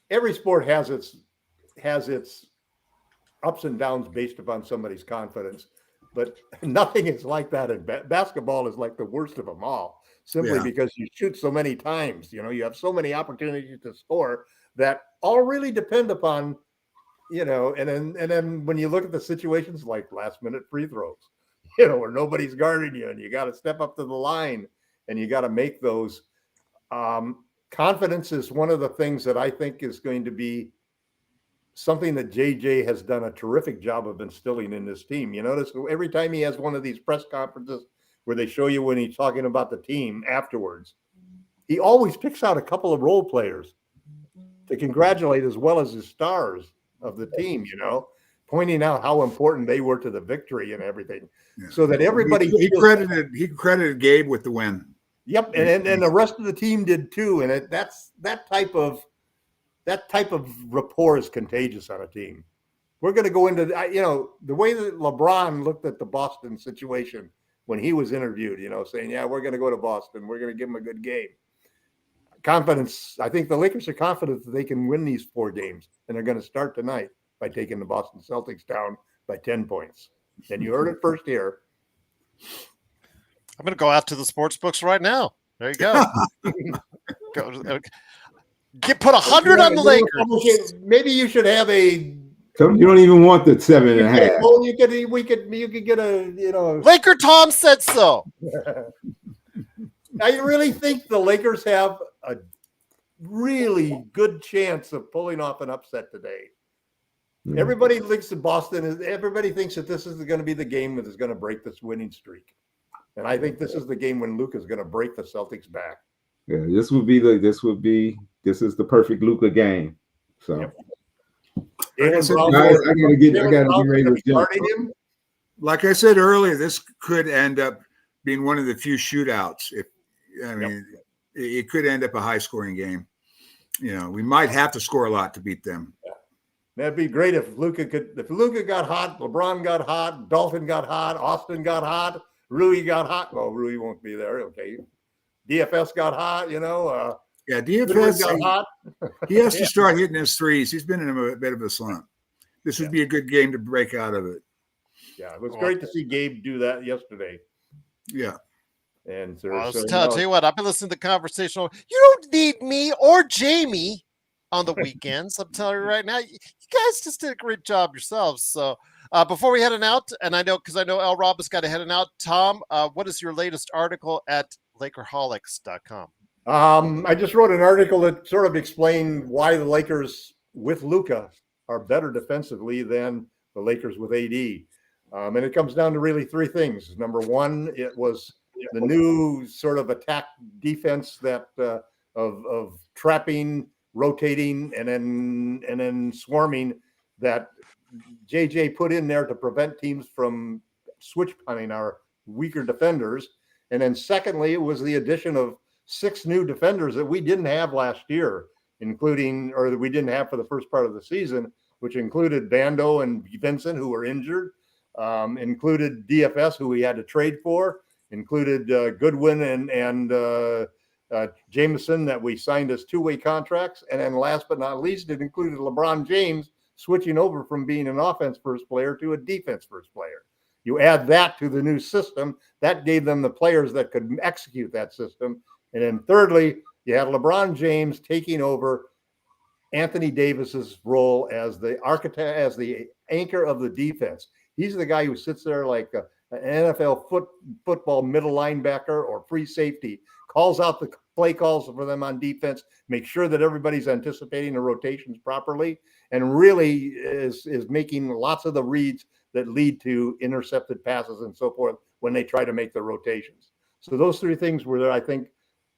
every sport has its ups and downs based upon somebody's confidence, but nothing is like that. And basketball is like the worst of them all, simply because you shoot so many times. You have so many opportunities to score that all really depend upon, and then when you look at the situations like last minute free throws, where nobody's guarding you and you got to step up to the line and you got to make those. Confidence is one of the things that I think is going to be something that JJ has done a terrific job of instilling in this team. You notice every time he has one of these press conferences where they show you when he's talking about the team afterwards, he always picks out a couple of role players to congratulate as well as his stars of the team, pointing out how important they were to the victory and everything. Yeah. So that everybody he credited Gabe with the win. Yep, and the rest of the team did too, and that type of rapport is contagious on a team. We're going to go into the way that LeBron looked at the Boston situation when he was interviewed, saying, "Yeah, we're going to go to Boston. We're going to give them a good game." Confidence. I think the Lakers are confident that they can win these 4 games, and they're going to start tonight by taking the Boston Celtics down by 10 points. And you heard it first here. I'm going to go out to the sports books right now. There you go. Put 100 on the Lakers. Maybe you should have a. So you don't even want the 7.5. Well, you could get a Laker Tom said so. I really think the Lakers have a really good chance of pulling off an upset today. Mm-hmm. Everybody thinks that Boston everybody thinks that this is going to be the game that is going to break this winning streak. And I think this is the game when Luka is going to break the Celtics back. Yeah, this is the perfect Luka game. So yep. I gotta get ready to jump. Like I said earlier, this could end up being one of the few shootouts. It could end up a high scoring game. We might have to score a lot to beat them. Yeah. That'd be great if Luka got hot, LeBron got hot, Dalton got hot, Austin got hot, Rui got hot. Well, Rui won't be there. Okay. DFS got hot, DFS got hot. He has to start hitting his threes. He's been in a bit of a slump. This would be a good game to break out of it. Yeah, it was great to see Gabe do that yesterday. Yeah. And tell you what, I've been listening to the conversation. You don't need me or Jamie on the weekends. I'm telling you right now, you guys just did a great job yourselves. So before we heading out, and I know L. Rob has got to heading out. Tom, what is your latest article at Lakerholics.com? I just wrote an article that sort of explained why the Lakers with Luka are better defensively than the Lakers with AD. And it comes down to really 3 things. Number one, it was the new sort of attack defense that of trapping, rotating, and then swarming that JJ put in there to prevent teams from switch punting our weaker defenders. And then secondly, it was the addition of 6 new defenders that we didn't have last year, that we didn't have for the first part of the season, which included Bando and Vincent, who were injured, included DFS, who we had to trade for, included Goodwin and Jameson that we signed as 2-way contracts. And then last but not least, it included LeBron James switching over from being an offense first player to a defense first player. You add that to the new system, that gave them the players that could execute that system. And then thirdly, you had LeBron James taking over Anthony Davis's role as the architect, as the anchor of the defense. He's the guy who sits there like an NFL football middle linebacker or free safety, calls out the play calls for them on defense, make sure that everybody's anticipating the rotations properly, and really is making lots of the reads that lead to intercepted passes and so forth when they try to make the rotations. So those 3 things were, I think,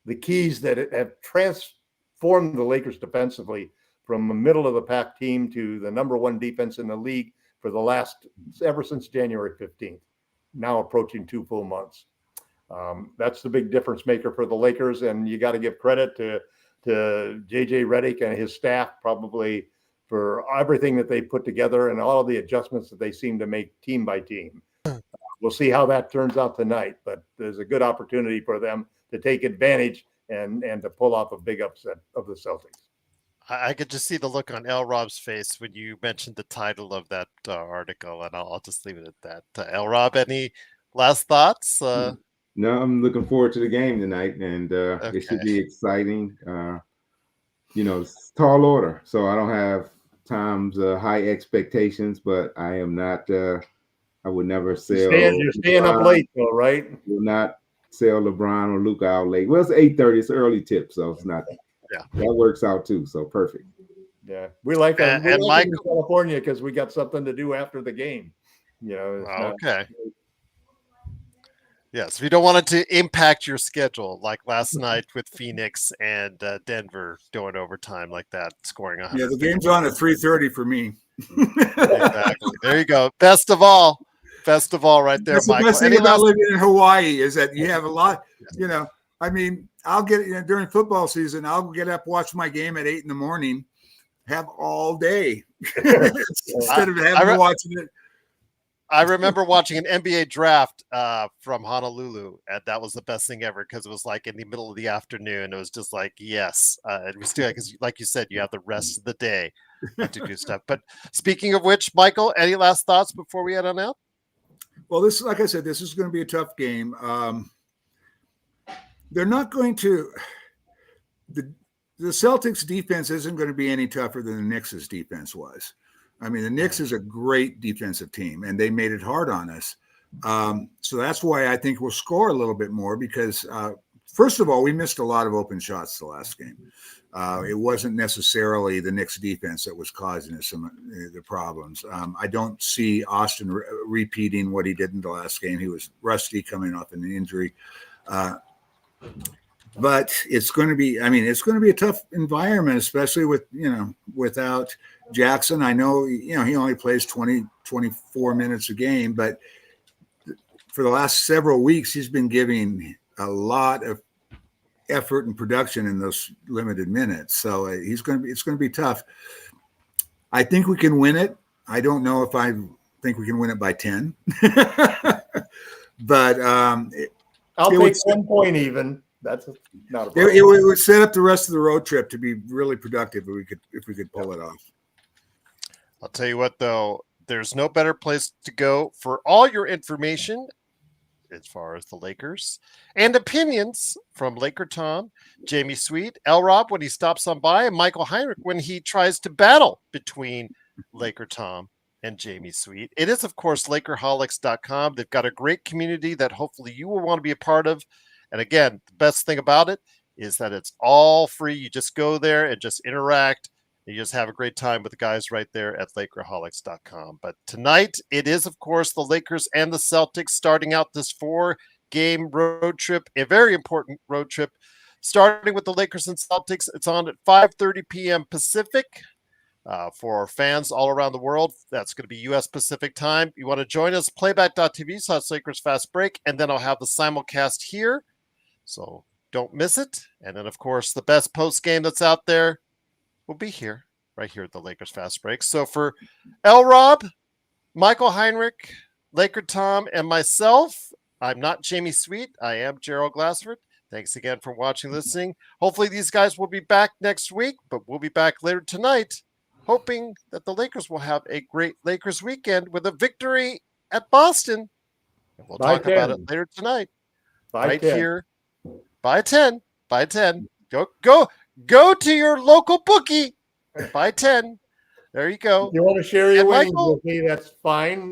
the keys that have transformed the Lakers defensively from a middle of the pack team to the number 1 defense in the league ever since January 15th, now approaching 2 full months. That's the big difference maker for the Lakers, and you got to give credit to JJ Redick and his staff probably for everything that they put together and all of the adjustments that they seem to make team by team. We'll see how that turns out tonight, but there's a good opportunity for them to take advantage and to pull off a big upset of the Celtics. I could just see the look on L. Rob's face when you mentioned the title of that article, and I'll just leave it at that. L. Rob, any last thoughts? No, I'm looking forward to the game tonight, and Okay. it should be exciting. It's tall order, so I don't have times high expectations, but I am not. I would never sell. You're staying up late, though, right? Will not sell LeBron or Luka out late. Well, it's 8:30. It's an early tip, so it's not. Yeah, that works out too. So perfect. Yeah, we like it and in Michael, California because we got something to do after the game. Okay. Yes, we don't want it to impact your schedule like last night with Phoenix and Denver doing overtime like that, scoring 100. Yeah, the game's on at 3:30 for me. Exactly. There you go. Best of all right there, That's Michael. The best thing about living in Hawaii is that you have a lot, I mean, I'll get, during football season, I'll get up, watch my game at 8 a.m, have all day instead of having to watch it. I remember watching an NBA draft from Honolulu, and that was the best thing ever because it was like in the middle of the afternoon. It was just like, yes. And we still, because like you said, you have the rest of the day to do stuff. But speaking of which, Michael, any last thoughts before we head on out? Well, like I said, this is going to be a tough game. They're not going to the Celtics defense isn't going to be any tougher than the Knicks' defense was. I mean, the Knicks is a great defensive team, and they made it hard on us. So that's why I think we'll score a little bit more because, first of all, we missed a lot of open shots the last game. It wasn't necessarily the Knicks defense that was causing us some the problems. I don't see Austin repeating what he did in the last game. He was rusty coming off an injury. But it's going to be a tough environment, especially without Jackson. I know, he only plays 24 minutes a game, but for the last several weeks, he's been giving a lot of effort and production in those limited minutes. So it's going to be tough. I think we can win it. I don't know if I think we can win it by 10, but I'll take 1 point even. That's not a problem. It would set up the rest of the road trip to be really productive if we could pull it off. I'll tell you what, though, there's no better place to go for all your information as far as the Lakers and opinions from Laker Tom, Jamie Sweet, L. Rob when he stops on by, and Michael Heinrich when he tries to battle between Laker Tom and Jamie Sweet. It is, of course, Lakerholics.com. They've got a great community that hopefully you will want to be a part of. And again, the best thing about it is that it's all free. You just go there and just interact. You just have a great time with the guys right there at Lakerholics.com. But tonight, it is, of course, the Lakers and the Celtics starting out this 4-game road trip, a very important road trip. Starting with the Lakers and Celtics, it's on at 5:30 p.m. Pacific. For our fans all around the world, that's going to be U.S. Pacific time. You want to join us, playback.tv/Lakers Fast Break, and then I'll have the simulcast here. So don't miss it. And then, of course, the best post game that's out there will be here, right here at the Lakers Fast Break. So for L. Rob, Michael Heinrich, Laker Tom, and myself, I'm not Jamie Sweet. I am Gerald Glassford. Thanks again for watching, listening. Hopefully these guys will be back next week, but we'll be back later tonight, hoping that the Lakers will have a great Lakers weekend with a victory at Boston. And we'll talk about it later tonight. Here. By 10. Go to your local bookie. By 10. There you go. If you want to share your winnings with me, that's fine.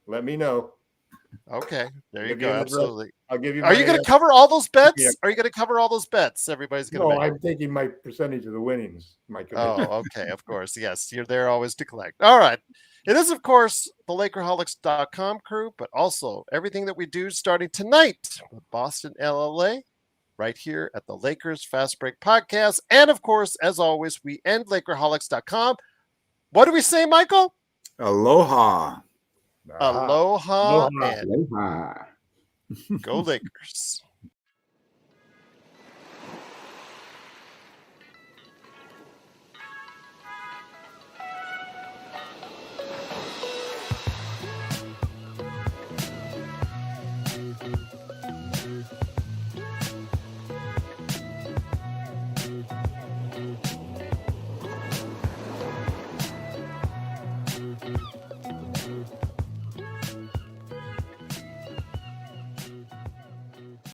Let me know. Okay. There you go. Absolutely. I'll give you. Are you going to cover all those bets? Yeah. Are you going to cover all those bets? Everybody's going to. No, I'm taking my percentage of the winnings. Okay. Of course. Yes. You're there always to collect. All right. It is, of course, the Lakerholics.com crew, but also everything that we do starting tonight with Boston, LLA, right here at the Lakers Fast Break Podcast. And, of course, as always, we end Lakerholics.com. What do we say, Michael? Aloha. Aloha Aloha. and Aloha. go Lakers.